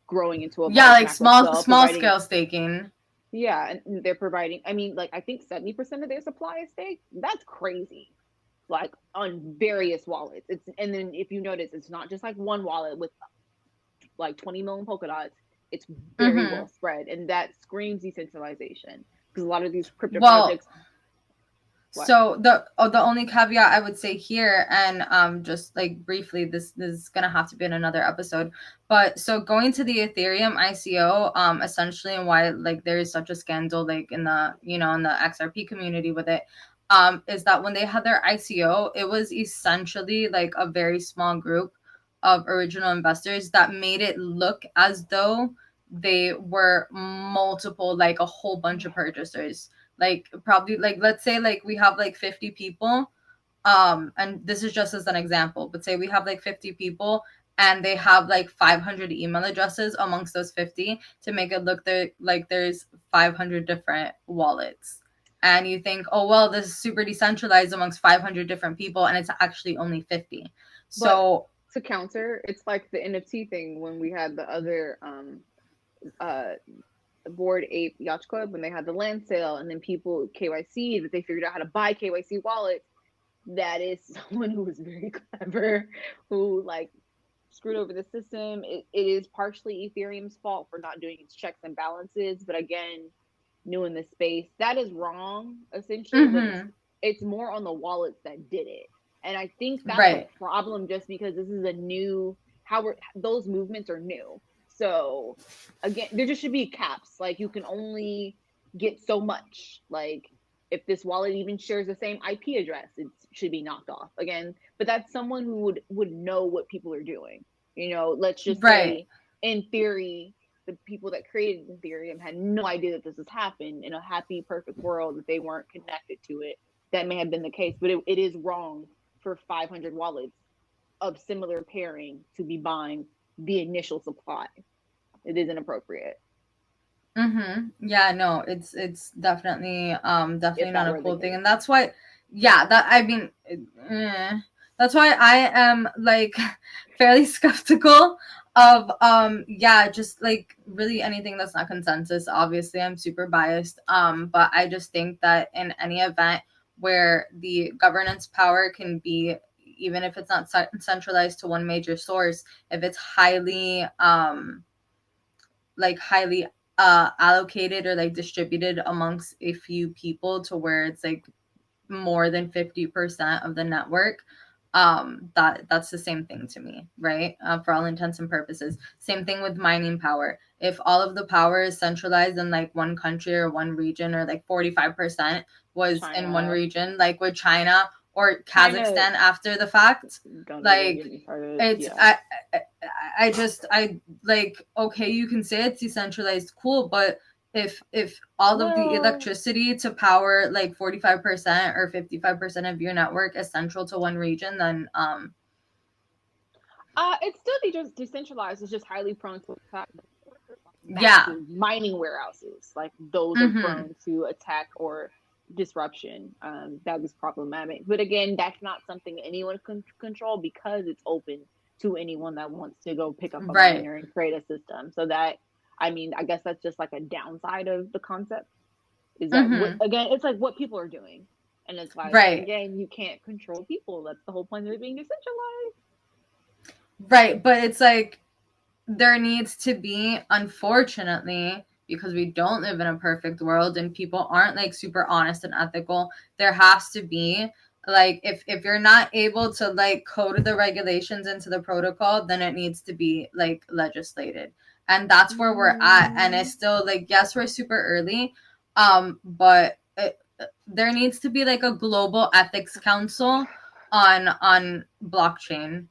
growing into a like small scale staking. Yeah, and they're providing. I mean, like, I think 70% of their supply is staked. That's crazy. Like, on various wallets. And then if you notice, it's not just like one wallet with like 20 million Polkadots. It's very well spread, and that screams decentralization, because a lot of these crypto projects. So the only caveat I would say here, and just like briefly, this is gonna have to be in another episode, but so going to the Ethereum ICO, essentially, and why like there is such a scandal like in the, you know, in the XRP community with it, is that when they had their ICO, it was essentially like a very small group of original investors that made it look as though they were multiple, like a whole bunch of purchasers. Like, probably, like, let's say like we have like 50 people, and this is just as an example, but say we have like 50 people, and they have like 500 email addresses amongst those 50, to make it look like there's 500 different wallets. And you think, oh, well, this is super decentralized amongst 500 different people, and it's actually only 50. So to counter, it's like the NFT thing when we had the other Bored Ape Yacht Club, when they had the land sale, and then people KYC, that they figured out how to buy KYC wallets. That is someone who was very clever, who like screwed over the system. It is partially Ethereum's fault for not doing its checks and balances, but again, new in the space, that is wrong essentially. But it's more on the wallets that did it, and I think that's a problem, just because this is a new, those movements are new. So again, there just should be caps. Like, you can only get so much. Like, if this wallet even shares the same IP address, it should be knocked off again. But that's someone who would know what people are doing. You know, let's just say, in theory, the people that created Ethereum had no idea that this has happened. In a happy, perfect world, that they weren't connected to it, that may have been the case. But it is wrong for 500 wallets of similar pairing to be buying the initial supply. It is inappropriate. Yeah, no, it's definitely not a cool thing, and that's why, that, I mean, that's why I am like fairly skeptical of just like really anything that's not consensus. Obviously, I'm super biased, but I just think that in any event where the governance power can be, even if it's not centralized to one major source, if it's highly allocated or like distributed amongst a few people, to where it's like more than 50% of the network, that's the same thing to me, right? For all intents and purposes. Same thing with mining power. If all of the power is centralized in like one country or one region, or like 45% was in one region, like with China or Kazakhstan after the fact, like it's I like, okay, you can say it's decentralized, cool, but if all of the electricity to power like 45% or 55% of your network is central to one region, then it's still decentralized. It's just highly prone to attack. Mining warehouses, like those are prone to attack or disruption. That was problematic, but again, that's not something anyone can control, because it's open to anyone that wants to go pick up a miner and create a system. So that, I mean, I guess that's just like a downside of the concept, is that again, it's like what people are doing, and it's like, again, you can't control people. That's the whole point of it being decentralized. Right, but it's like there needs to be, unfortunately, because we don't live in a perfect world and people aren't like super honest and ethical, there has to be like if you're not able to like code the regulations into the protocol, then it needs to be like legislated. And that's where we're at. And it's still like, yes, we're super early, but there needs to be like a global ethics council on blockchain.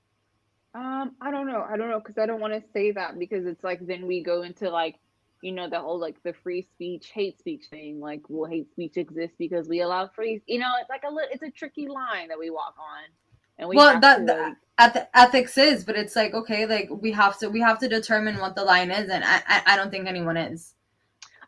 I don't know. I don't know because I don't want to say that because it's like then we go into like, the whole like the free speech, hate speech thing. Like, will hate speech exist because we allow free? It's like it's a tricky line that we walk on, and we Well, have that to the like. ethics is, but it's like, okay, like we have to determine what the line is, and I don't think anyone is.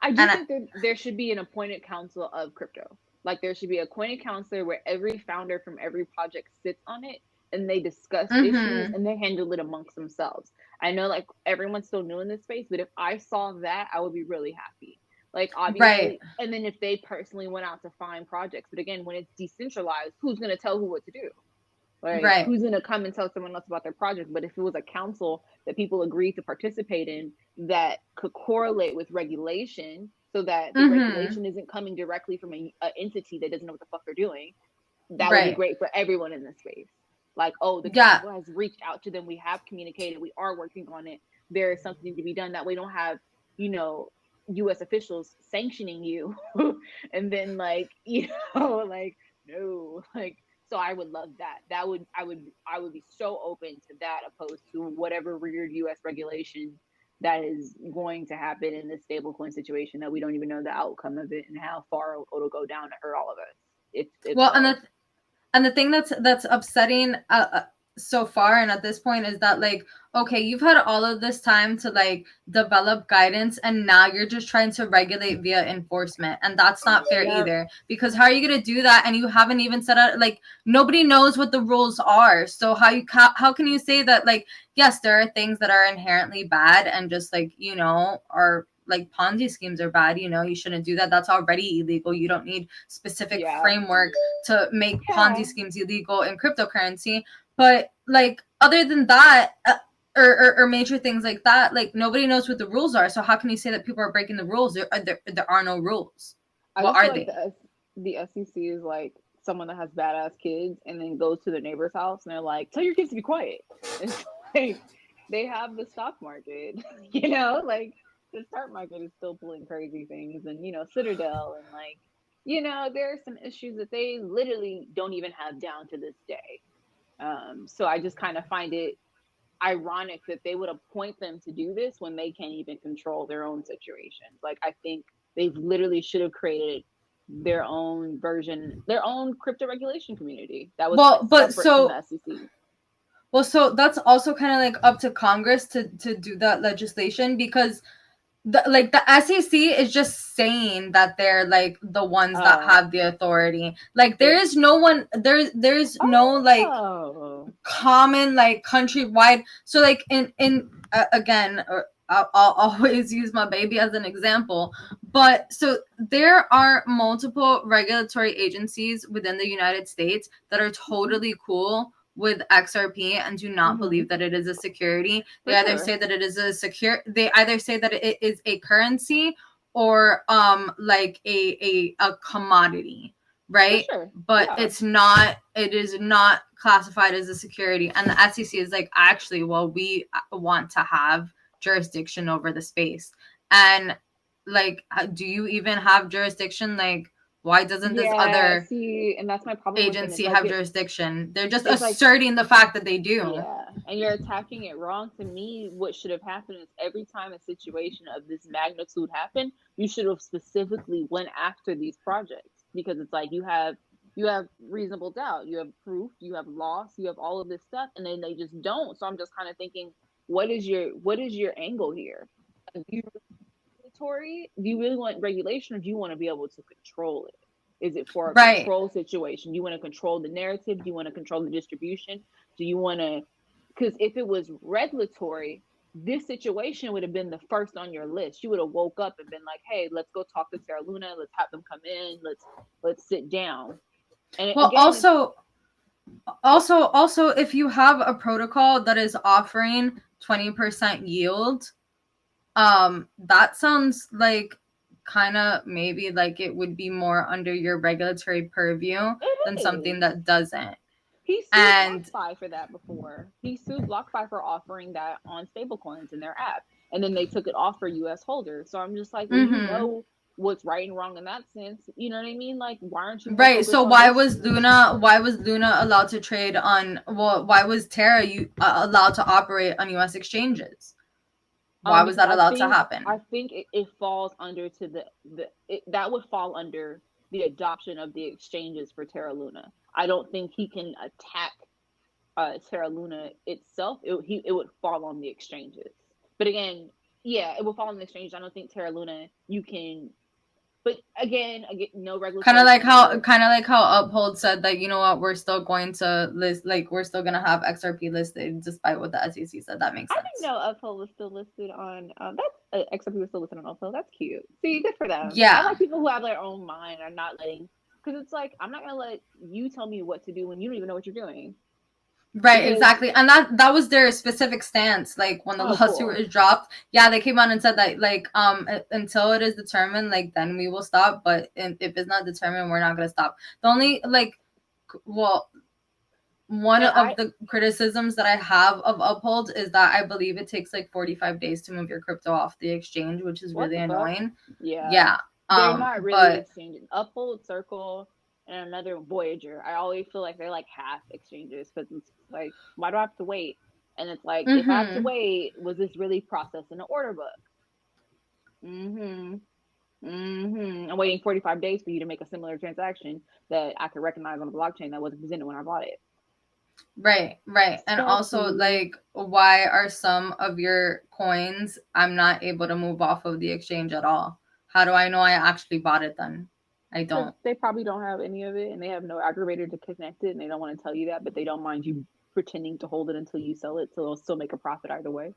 I do And think there should be an appointed council of crypto. Like there should be a appointed counselor where every founder from every project sits on it and they discuss issues mm-hmm. and they handle it amongst themselves. I know like everyone's still new in this space, but if I saw that, I would be really happy. Like Right, obviously, and then if they personally went out to find projects, but again, when it's decentralized, who's going to tell who what to do? Like right, who's going to come and tell someone else about their project? But if it was a council that people agreed to participate in that could correlate with regulation so that the mm-hmm. regulation isn't coming directly from a entity that doesn't know what the fuck they're doing, that would be Right, great for everyone in this space. Like, oh, the yeah, council has reached out to them, we have communicated, we are working on it, there is something to be done. That we don't have, you know, US officials sanctioning you and then like, like no, like so I would love that. I would be so open to that opposed to whatever weird US regulation that is going to happen in this stablecoin situation that we don't even know the outcome of it and how far it'll go down to hurt all of us. If well, so. and the thing that's upsetting so far and at this point is that like, okay, you've had all of this time to like develop guidance, and now you're just trying to regulate via enforcement, and that's not fair Yep. either, because how are you going to do that and you haven't even set out, like, nobody knows what the rules are, so how can you say that, like, yes, there are things that are inherently bad and just like, are like Ponzi schemes are bad, you shouldn't do that, that's already illegal, you don't need specific Yeah. framework to make Yeah. Ponzi schemes illegal in cryptocurrency. But like, other than that, or major things like that, like, nobody knows what the rules are. So how can you say that people are breaking the rules? There are no rules. I What just feel are like they? the SEC is like someone that has badass kids and then goes to their neighbor's house and they're like, "Tell your kids to be quiet." It's like they have the stock market, like the stock market is still pulling crazy things, and Citadel, and like there are some issues that they literally don't even have down to this day. So I just kind of find it ironic that they would appoint them to do this when they can't even control their own situations. Like I think they literally should have created their own version, their own crypto regulation community that was Well, but separate from the so SEC. well, so that's also kind of like up to Congress to do that legislation, because the SEC is just saying that they're like the ones that Oh, have the authority. Like, there it. is no one there's no like Oh, common like countrywide. So like in again, I'll always use my baby as an example, but so there are multiple regulatory agencies within the United States that are totally cool with XRP and do not mm-hmm. believe that it is a security. They For either sure, say that it is they either say that it is a currency, or like a commodity, for right? sure, But yeah. it is not classified as a security. And the SEC is like, actually, well, we want to have jurisdiction over the space. And like, do you even have jurisdiction? Like, why doesn't this Yeah, other see, and that's my problem with it. agency Like have jurisdiction? They're just it's like asserting the fact that they do. yeah, and you're attacking it wrong. To me, what should have happened is every time a situation of this magnitude happened, you should have specifically went after these projects because it's like you have reasonable doubt, you have proof, you have loss, you have all of this stuff, and then they just don't. So I'm just kind of thinking, what is your angle here? Do you regulatory? Do you really want regulation, or do you want to be able to control it? Is it for a Right. control situation? Do you want to control the narrative? Do you want to control the distribution? Do you want to? Because if it was regulatory, this situation would have been the first on your list. You would have woke up and been like, "Hey, let's go talk to Terra Luna. Let's have them come in. Let's sit down." And Well, again, also, Also, if you have a protocol that is offering 20% yield, that sounds like kind of maybe like it would be more under your regulatory purview than something that doesn't. He sued And BlockFi for that before. He sued BlockFi for offering that on stablecoins in their app, and then they took it off for U.S. holders. So I'm just like, well, you know what's right and wrong in that sense. You know what I mean? Like, why aren't you more right. focused So on why this? was Luna allowed to trade on? Well, why was Terra allowed to operate on U.S. exchanges? Why was Because that allowed to happen? I think it falls under to that would fall under the adoption of the exchanges for Terra Luna. I don't think he can attack Terra Luna itself. It would fall on the exchanges. But again, yeah, it would fall on the exchanges. I don't think Terra Luna you can. But again, no Kind of regulatory like framework. how Uphold said that, you know what, we're still going to list, like we're still gonna have XRP listed despite what the SEC said. That makes I didn't sense. know Uphold was still listed on that's XRP was still listed on Uphold. That's cute. See, good for them. I Yeah. like people who have their own mind and not letting, because it's like I'm not gonna let you tell me what to do when you don't even know what you're doing. Right, Because exactly. And that was their specific stance. Like when the lawsuit cool. was dropped, yeah, they came out and said that like until it is determined, like then we will stop. But if it's not determined, we're not gonna stop. The only well, one And of the criticisms that I have of Uphold is that I believe it takes like 45 days to move your crypto off the exchange, which is what really the fuck? annoying. Yeah. Yeah. They're not really But exchanging. Uphold, Circle, and another Voyager. I always feel like they're like half exchanges because it's like, why do I have to wait? And it's like, if I have to wait, was this really processed in the order book? I'm waiting 45 days for you to make a similar transaction that I could recognize on the blockchain that wasn't presented when I bought it. Right. And also, like, why are some of your coins I'm not able to move off of the exchange at all? How do I know I actually bought it then? I Because don't. they probably don't have any of it and they have no aggravator to connect it and they don't want to tell you that, but they don't mind you pretending to hold it until you sell it, so they'll still make a profit either way.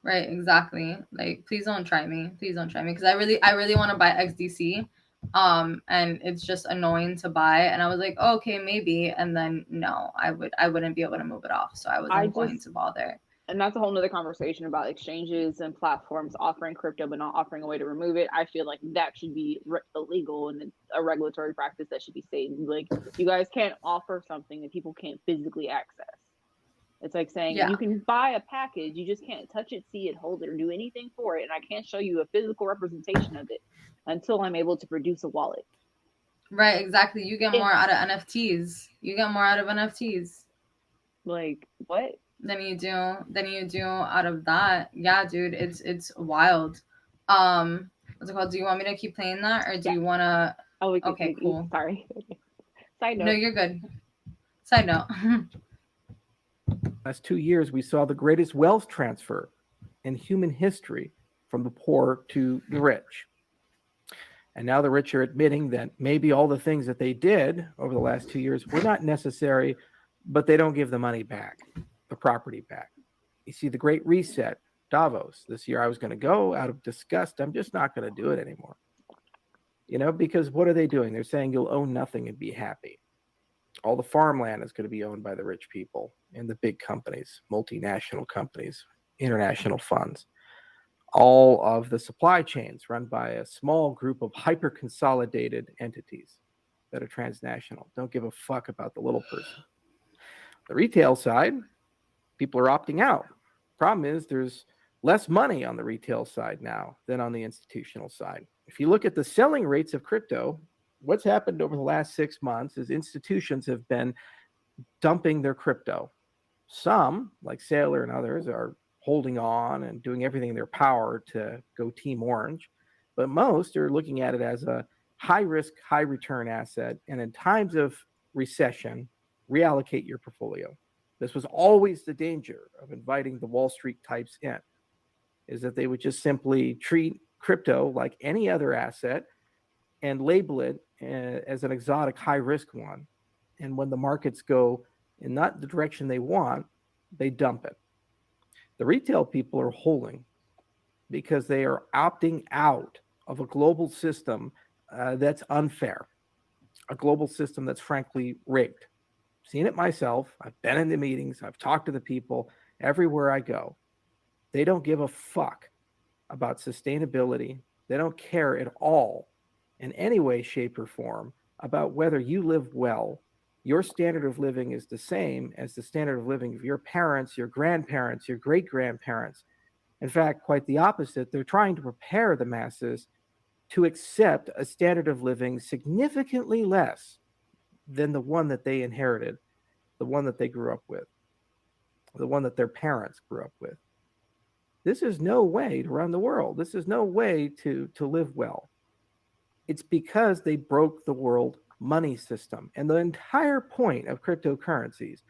Right, exactly. Like, please don't try me. Please don't try me because I really want to buy XDC. And it's just annoying to buy. And I was like, oh, okay, maybe. And then no, I wouldn't be able to move it off. So I I wasn't going just to bother. And that's a whole nother conversation about exchanges and platforms offering crypto but not offering a way to remove it. I feel like that should be illegal and it's a regulatory practice that should be stated. Like, you guys can't offer something that people can't physically access. It's like saying Yeah. you can buy a package, you just can't touch it, see it, hold it, or do anything for it. And I can't show you a physical representation of it until I'm able to produce a wallet. Right, exactly. You get If, more out of NFTs. You get more out of NFTs. like, what? Than you do out of that. Yeah, dude, it's wild. What's it called? Do you want me to keep playing that or do Yeah. you wanna Oh, okay, cool. sorry. Side No, note. you're good. Side note. Last 2 years, we saw the greatest wealth transfer in human history from the poor to the rich. And now the rich are admitting that maybe all the things that they did over the last 2 years were not necessary, but they don't give the money back, the property back. You see, the Great Reset, Davos, this year I was going to go out of disgust. I'm just not going to do it anymore. Because what are they doing? They're saying you'll own nothing and be happy. All the farmland is going to be owned by the rich people and the big companies, multinational companies, international funds. All of the supply chains run by a small group of hyper-consolidated entities that are transnational. Don't give a fuck about the little person. The retail side, people are opting out. Problem is there's less money on the retail side now than on the institutional side. If you look at the selling rates of crypto, what's happened over the last 6 months is institutions have been dumping their crypto. Some, like Saylor and others, are holding on and doing everything in their power to go Team Orange. But most are looking at it as a high risk, high return asset. And in times of recession, reallocate your portfolio. This was always the danger of inviting the Wall Street types in, is that they would just simply treat crypto like any other asset and label it as an exotic high risk one. And when the markets go in not the direction they want, they dump it. The retail people are holding because they are opting out of a global system that's unfair, a global system that's frankly rigged. seen it myself. I've been in the meetings. I've talked to the people everywhere I go. They don't give a fuck about sustainability. They don't care at all in any way, shape, or form about whether you live well. Your standard of living is the same as the standard of living of your parents, your grandparents, your great-grandparents. In fact, quite the opposite. They're trying to prepare the masses to accept a standard of living significantly less than the one that they inherited, the one that they grew up with, the one that their parents grew up with. This is no way to run the world. This is no way to live well. It's because they broke the world money system. And the entire point of cryptocurrencies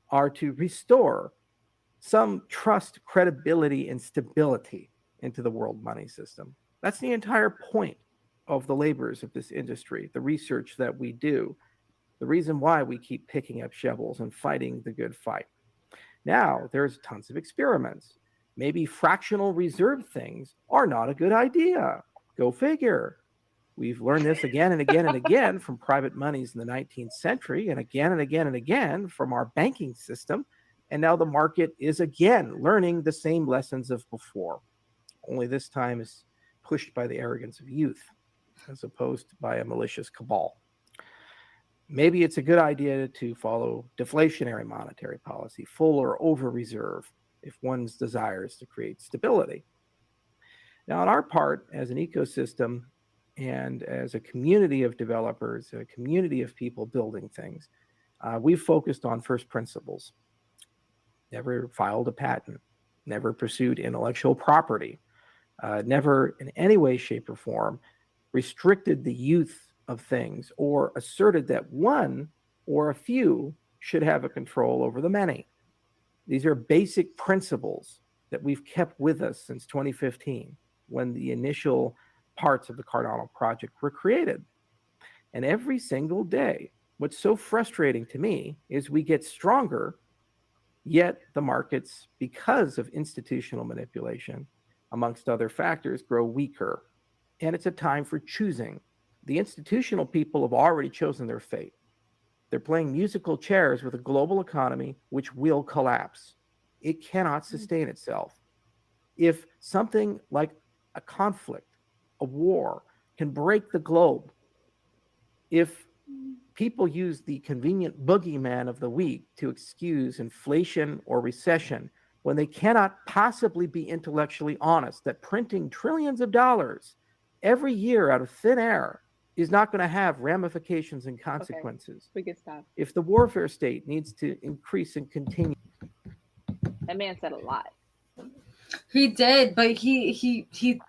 are to restore some trust, credibility, and stability into the world money system. That's the entire point of the labors of this industry, the research that we do, the reason why we keep picking up shovels and fighting the good fight. Now, there's tons of experiments. Maybe fractional reserve things are not a good idea. Go figure. We've learned this again and again and again from private monies in the 19th century, and again and again and again from our banking system. And now the market is again learning the same lessons of before, only this time is pushed by the arrogance of youth as opposed to by a malicious cabal. Maybe it's a good idea to follow deflationary monetary policy, full or over reserve, if one's desires to create stability. Now, on our part, as an ecosystem and as a community of developers, a community of people building things, we've focused on first principles. Never filed a patent, never pursued intellectual property, never in any way, shape, or form restricted the youth of things or asserted that one or a few should have a control over the many. These are basic principles that we've kept with us since 2015 when the initial parts of the Cardano project were created. And every single day, what's so frustrating to me is we get stronger, yet the markets, because of institutional manipulation, amongst other factors, grow weaker. And it's a time for choosing. The institutional people have already chosen their fate. They're playing musical chairs with a global economy which will collapse. It cannot sustain itself. If something like a conflict, a war, can break the globe, if people use the convenient boogeyman of the week to excuse inflation or recession when they cannot possibly be intellectually honest that printing trillions of dollars every year out of thin air is not going to have ramifications and consequences. Okay, we can stop. If the warfare state needs to increase and continue. That man said a lot. He did, but he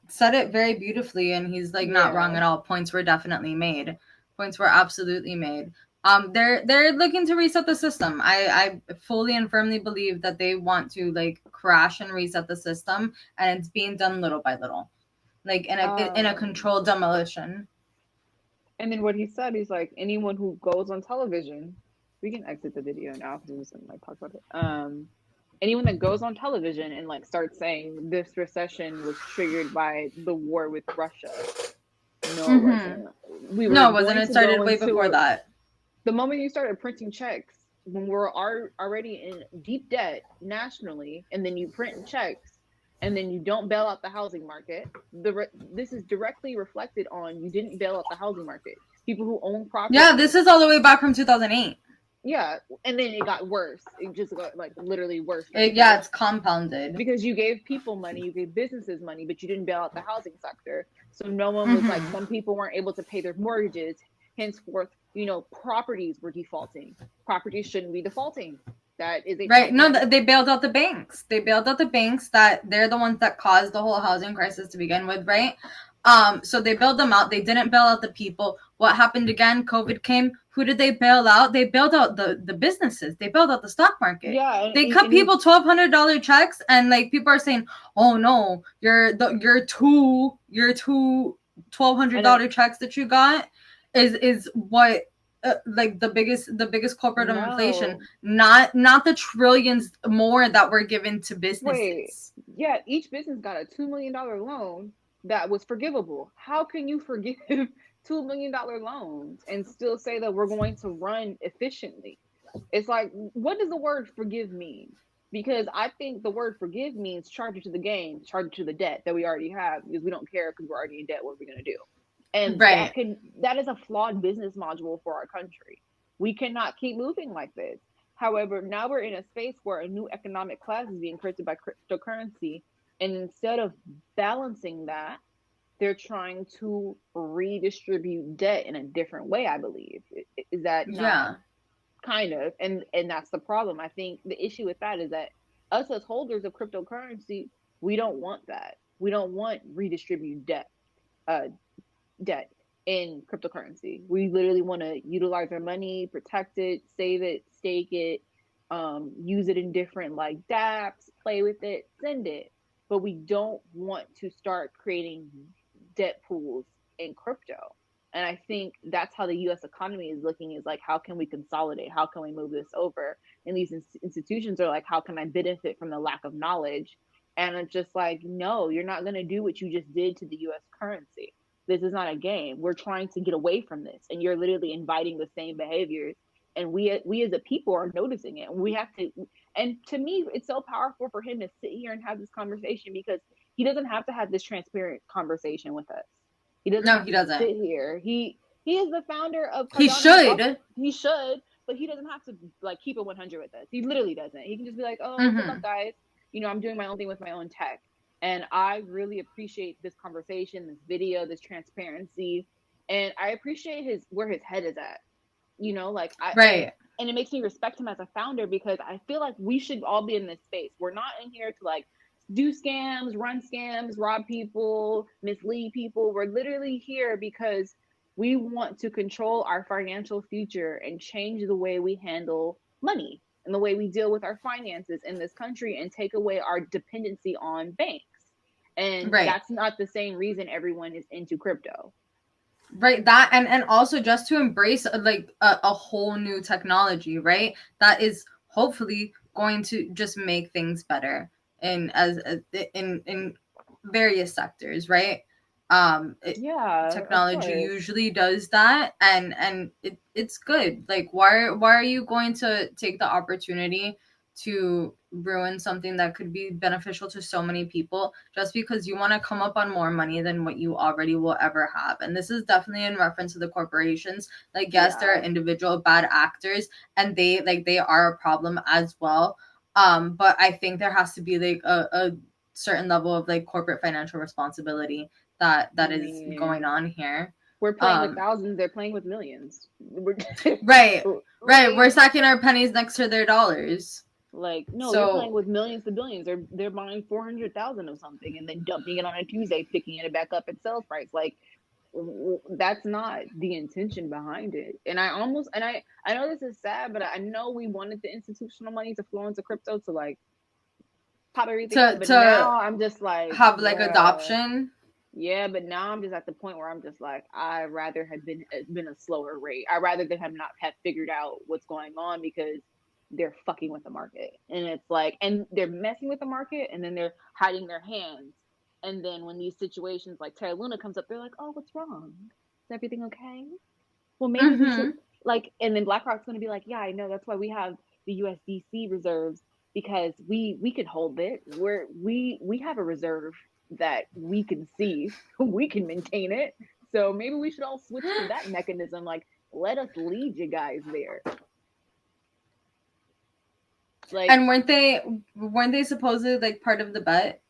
said it very beautifully, and he's like not wrong at all. Points were definitely made. Points were absolutely made. They're looking to reset the system. I fully and firmly believe that they want to like crash and reset the system, and it's being done little by little, like in a controlled demolition. And then what he said, he's like, anyone who goes on television, we can exit the video now because I'm just gonna like talk about it. Anyone that goes on television and like starts saying this recession was triggered by the war with Russia. No, it wasn't. No, it wasn't. It started way before that. The moment you started printing checks, when we're already in deep debt nationally, and then you print checks, and then you don't bail out the housing market, this is directly reflected on you didn't bail out the housing market. People who own property. Yeah, this is all the way back from 2008. Yeah, and then it got worse. It just got like literally worse. It's compounded. Because you gave people money, you gave businesses money, but you didn't bail out the housing sector. So no one was like, some people weren't able to pay their mortgages. Henceforth, properties were defaulting. Properties shouldn't be defaulting. That is a right. No, they bailed out the banks. They bailed out the banks that they're the ones that caused the whole housing crisis to begin with, right? So they bailed them out. They didn't bail out the people. What happened again? COVID came. Who did they bail out? They bailed out the businesses. They bailed out the stock market. Yeah, they cut people $1,200 checks, and like people are saying, "Oh no, your two $1,200 checks that you got is what." Like the biggest culprit of inflation, not the trillions more that were given to businesses. Wait, yeah, each business got a $2 million loan that was forgivable. How can you forgive $2 million loans and still say that we're going to run efficiently? It's like, what does the word forgive mean? Because I think the word forgive means charge it to the game, charge it to the debt that we already have, because we don't care because we're already in debt. What are we going to do? And Right. that is a flawed business module for our country. We cannot keep moving like this. However, now we're in a space where a new economic class is being created by cryptocurrency, and instead of balancing that, they're trying to redistribute debt in a different way. I believe, is that not Yeah. kind of, and that's the problem. I think the issue with that is that us as holders of cryptocurrency, we don't want that. We don't want redistribute uh, debt in cryptocurrency. We literally want to utilize our money, protect it, save it, stake it, use it in different like dApps, play with it, send it. But we don't want to start creating debt pools in crypto. And I think that's how the US economy is looking, is like, how can we consolidate? How can we move this over? And these institutions are like, how can I benefit from the lack of knowledge? And it's just like, no, you're not going to do what you just did to the US currency. This is not a game. We're trying to get away from this. And you're literally inviting the same behaviors. And we as a people are noticing it. We have to, and to me, it's so powerful for him to sit here and have this conversation, because he doesn't have to have this transparent conversation with us. He doesn't No, have he to doesn't. sit here. He is the founder of Cardano. He should. He should, but he doesn't have to like keep it 100 with us. He literally doesn't. He can just be like, "Oh, good luck, guys. You know, I'm doing my own thing with my own tech." And I really appreciate this conversation, this video, this transparency, and I appreciate where his head is at. You know, like Right. and it makes me respect him as a founder, because I feel like we should all be in this space. We're not in here to like do scams, run scams, rob people, mislead people. We're literally here because we want to control our financial future and change the way we handle money and the way we deal with our finances in this country, and take away our dependency on banks. And Right. that's not the same reason everyone is into crypto. Right, that and also just to embrace like a whole new technology, right? That is hopefully going to just make things better in in various sectors, right? Yeah, of Technology course. usually does that, and it's good. Like, why are you going to take the opportunity to ruin something that could be beneficial to so many people just because you want to come up on more money than what you already will ever have? And this is definitely in reference to the corporations. Like, yes, there are individual bad actors, and they are a problem as well. But I think there has to be like a certain level of like corporate financial responsibility that is going on here. We're playing with thousands, they're playing with millions. Right. We're stacking our pennies next to their dollars. Like, no, you're playing with millions to billions. They're buying 400,000 of something and then dumping it on a Tuesday, picking it back up at sales price. Like, that's not the intention behind it. And I know this is sad, but I know we wanted the institutional money to flow into crypto to like pop everything up. But now I'm just like, have like adoption. Yeah, but now I'm just at the point where I'm just like, I'd rather have been a slower rate. I'd rather they have not have figured out what's going on, because they're fucking with the market. And it's like, and they're messing with the market, and then they're hiding their hands. And then when these situations like Terra Luna comes up, they're like, oh, what's wrong? Is everything okay? Well, maybe we should like, and then BlackRock's going to be like, yeah, I know. That's why we have the USDC reserves, because we can hold it. We have a reserve that we can see, we can maintain it. So maybe we should all switch to that mechanism. Like, let us lead you guys there. Like, and weren't they supposedly like part of the bet?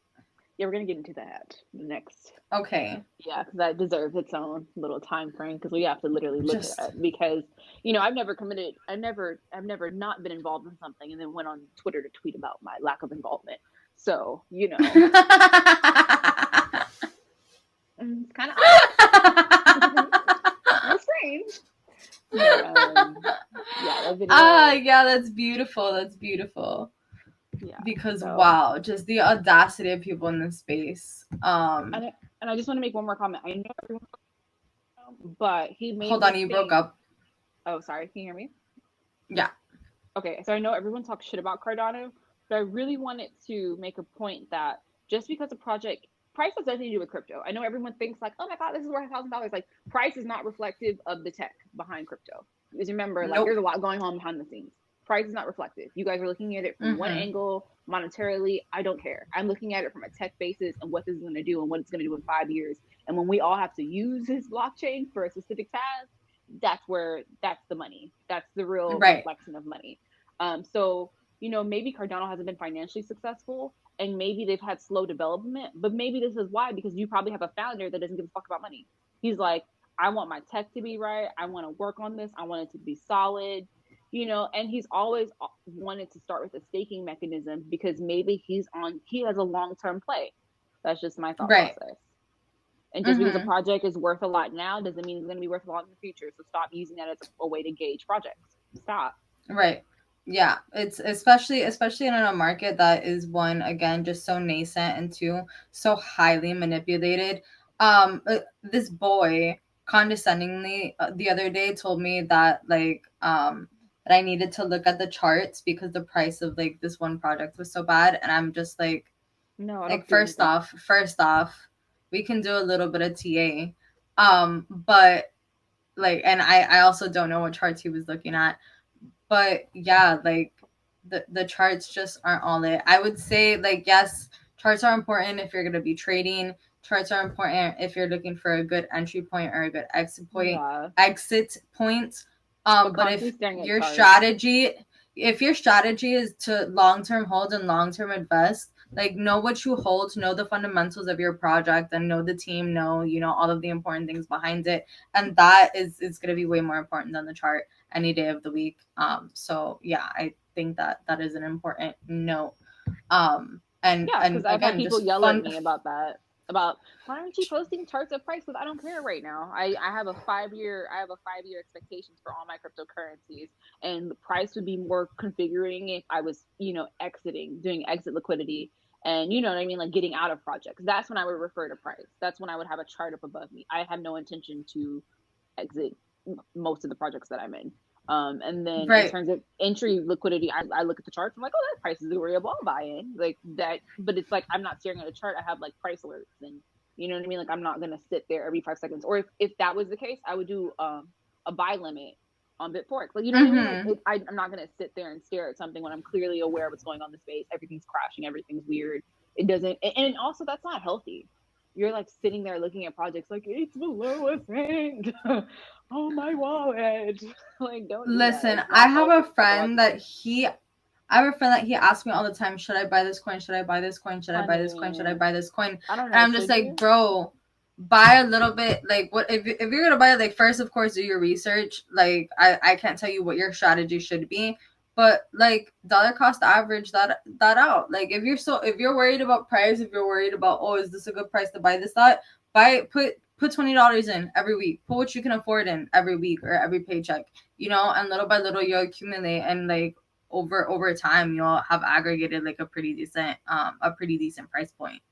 Yeah, we're gonna get into that next. Okay. Yeah, because that deserves its own little time frame, because we have to literally look at it. Because I've never not been involved in something and then went on Twitter to tweet about my lack of involvement. So it's kind of strange. Yeah, that's beautiful. That's beautiful. Yeah, because wow, just the audacity of people in this space. And I just want to make one more comment. I know everyone, but he made. Hold on, you broke up. Oh, sorry. Can you hear me? Yeah. Okay, so I know everyone talks shit about Cardano, but I really wanted to make a point that just because a project price has nothing to do with crypto. I know everyone thinks like, oh my god, this is worth $1,000. Like, price is not reflective of the tech behind crypto. Because remember, like, there's a lot going on behind the scenes. price is not reflective. You guys are looking at it from one angle, monetarily. I don't care. I'm looking at it from a tech basis and what this is going to do and what it's going to do in 5 years. And when we all have to use this blockchain for a specific task, that's the money. That's the real reflection of money. So, you know, maybe Cardano hasn't been financially successful and maybe they've had slow development, but maybe this is why, because you probably have a founder that doesn't give a fuck about money. He's like, I want my tech to be right. I want to work on this. I want it to be solid, you know, and he's always wanted to start with a staking mechanism because maybe he has a long-term play. That's just my thought process. And just because a project is worth a lot now doesn't mean it's going to be worth a lot in the future. So stop using that as a way to gauge projects. Stop. Right. Yeah. It's especially in a market that is, one, again, just so nascent, and two, so highly manipulated. This boy condescendingly the other day told me that that I needed to look at the charts because the price of like this one project was so bad, and I'm just like, no, like first off, we can do a little bit of TA, but like, and I also don't know what charts he was looking at, but yeah, like the charts just aren't all it. I would say, like, yes, charts are important if you're going to be trading. Charts are important if you're looking for a good entry point or a good exit point. Yeah. But if your strategy is to long-term hold and long-term invest, like, know what you hold, know the fundamentals of your project, and know the team, know, you know, all of the important things behind it, and that is going to be way more important than the chart any day of the week. So yeah, I think that is an important note. And because I've had people yell at me about that. About, why aren't you posting charts of price? Because I don't care right now. I have a 5-year expectations for all my cryptocurrencies, and the price would be more configuring if I was, you know, doing exit liquidity, and you know what I mean, like getting out of projects. That's when I would refer to price. That's when I would have a chart up above me. I have no intention to exit most of the projects that I'm in. And then in terms of entry liquidity, I look at the charts. I'm like, oh, that price is agreeable. I'll buy in, like that. But it's like, I'm not staring at a chart. I have like price alerts, and you know what I mean. Like, I'm not gonna sit there every 5 seconds. Or if that was the case, I would do a buy limit on Bitforex. Like, you know what I mean. Like, I'm not gonna sit there and stare at something when I'm clearly aware of what's going on in the space. Everything's crashing. Everything's weird. It doesn't. And also, that's not healthy. You're like sitting there looking at projects like, it's the lowest thing. Oh, my wallet. Like, don't listen. I have a friend that he asks me all the time, should I buy this coin? Should I buy this coin? Should I buy this coin? Should I buy this coin? I don't know. And I'm just like, bro, buy a little bit. Like, what if you're gonna buy it? Like, first, of course, do your research. Like, I can't tell you what your strategy should be, but like, dollar cost average that out. Like, if you're worried about price, if you're worried about, oh, is this a good price to buy this, that, put $20 in every week. Put what you can afford in every week or every paycheck, you know, and little by little you'll accumulate, and like over time you'll have aggregated like a pretty decent price point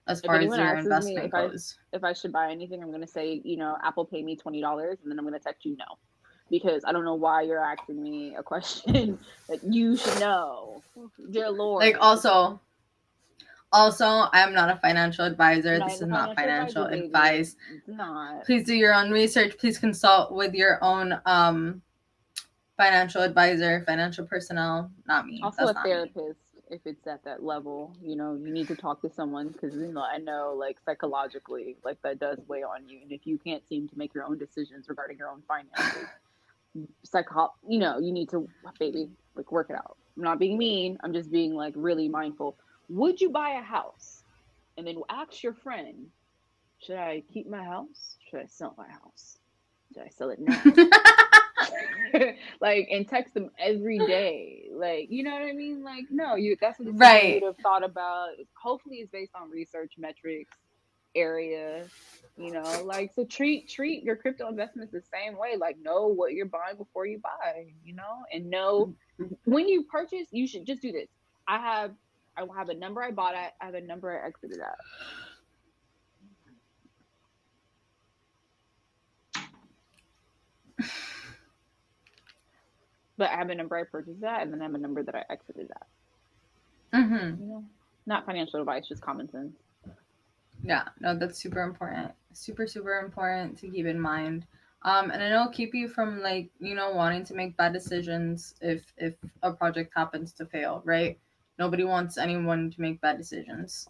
as far as your investment goes. If I should buy anything, I'm going to say, you know, Apple pay me $20, and then I'm going to text you no, because I don't know why you're asking me a question that you should know. Dear Lord. Like, also, I'm not a financial advisor. This is not financial advice. It's not. Please do your own research. Please consult with your own financial advisor, financial personnel, not me. Also, a therapist, if it's at that level. You know, you need to talk to someone, because, you know, I know, like, psychologically, like, that does weigh on you. And if you can't seem to make your own decisions regarding your own finances, you know, you need to, baby, like, work it out. I'm not being mean. I'm just being, like, really mindful. Would you buy a house and then ask your friend, should I keep my house? Should I sell my house? Should I sell it now? Like, and text them every day. Like, you know what I mean? Like, no, that's what you would have thought about. Hopefully it's based on research, metrics, area, you know, like, so treat your crypto investments the same way. Like, know what you're buying before you buy, you know, and know when you purchase, you should just do this. I will have a number I bought at, I have a number I exited at. But I have a number I purchased at, and then I have a number that I exited at. You know, not financial advice, just common sense. Yeah, no, that's super important. Super, super important to keep in mind. And it'll keep you from, like, wanting to make bad decisions if a project happens to fail, right? Nobody wants anyone to make bad decisions.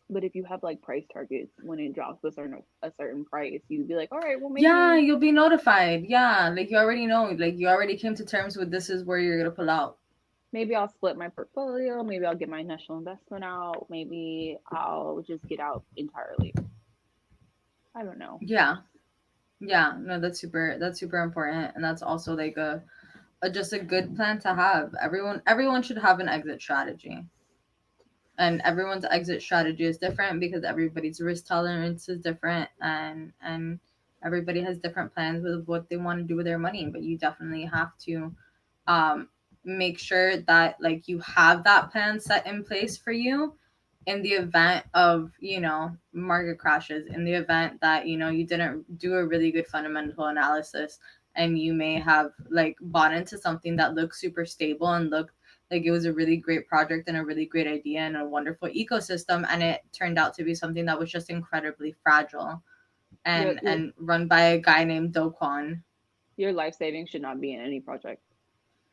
But if you have like price targets when it drops a certain price, you'd be like, all right, well Yeah, maybe you'll be notified. Yeah, like you already know, like you already came to terms with this is where you're gonna pull out. I'll split my portfolio, maybe I'll get my initial investment out, maybe I'll just get out entirely. I don't know. Yeah. Yeah, no, that's super important, and that's also like a just a good plan to have. Everyone should have an exit strategy. And everyone's exit strategy is different because everybody's risk tolerance is different, and everybody has different plans with what they want to do with their money, but you definitely have to um make sure that like you have that plan set in place for you in the event of market crashes, in the event that you didn't do a really good fundamental analysis, and you may have like bought into something that looked super stable and looked like it was a really great project and a really great idea and a wonderful ecosystem, and it turned out to be something that was just incredibly fragile Your your and run by a guy named Dokwan. your life savings should not be in any project.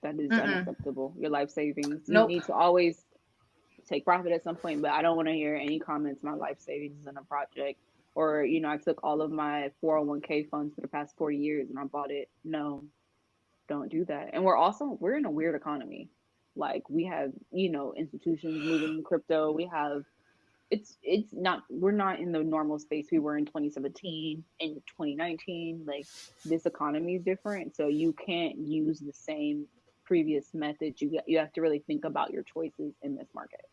That is Mm-mm. unacceptable. Your life savings, you Nope. need to always take profit at some point, but I don't want to hear any comments. My life savings is in a project, or I took all of my 401k funds for the past 4 years and I bought it. No, don't do that. And we're in a weird economy. Like we have institutions moving in crypto. We have it's not we're not in the normal space we were in 2017 and 2019. Like this economy is different, so you can't use the same previous methods. You have to really think about your choices in this market.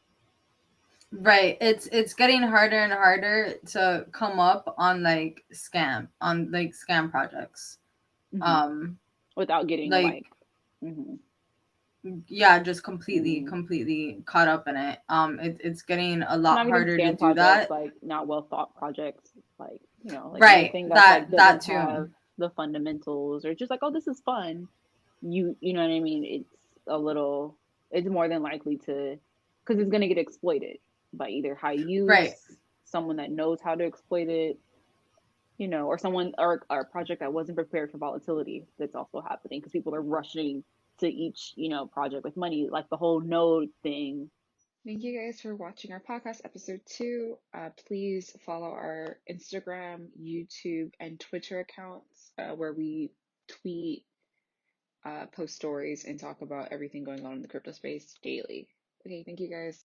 Right. It's getting harder and harder to come up on scam projects. Hmm. Um Without getting like like, hmm yeah, just completely hmm completely caught up in it. It's getting a not lot even harder to scam do projects, that. like not well thought projects, like like Right. anything that's like That doesn't too. have the fundamentals, or just like, oh, this is fun. You know what I mean? It's more than likely to, because it's going to get exploited by either high Right. use, someone that knows how to exploit it, or someone, or a project that wasn't prepared for volatility that's also happening because people are rushing to each project with money, like the whole node thing. Thank you guys for watching our podcast episode 2. Please follow our Instagram, YouTube, and Twitter accounts, where we tweet, post stories, and talk about everything going on in the crypto space daily. Okay, thank you guys.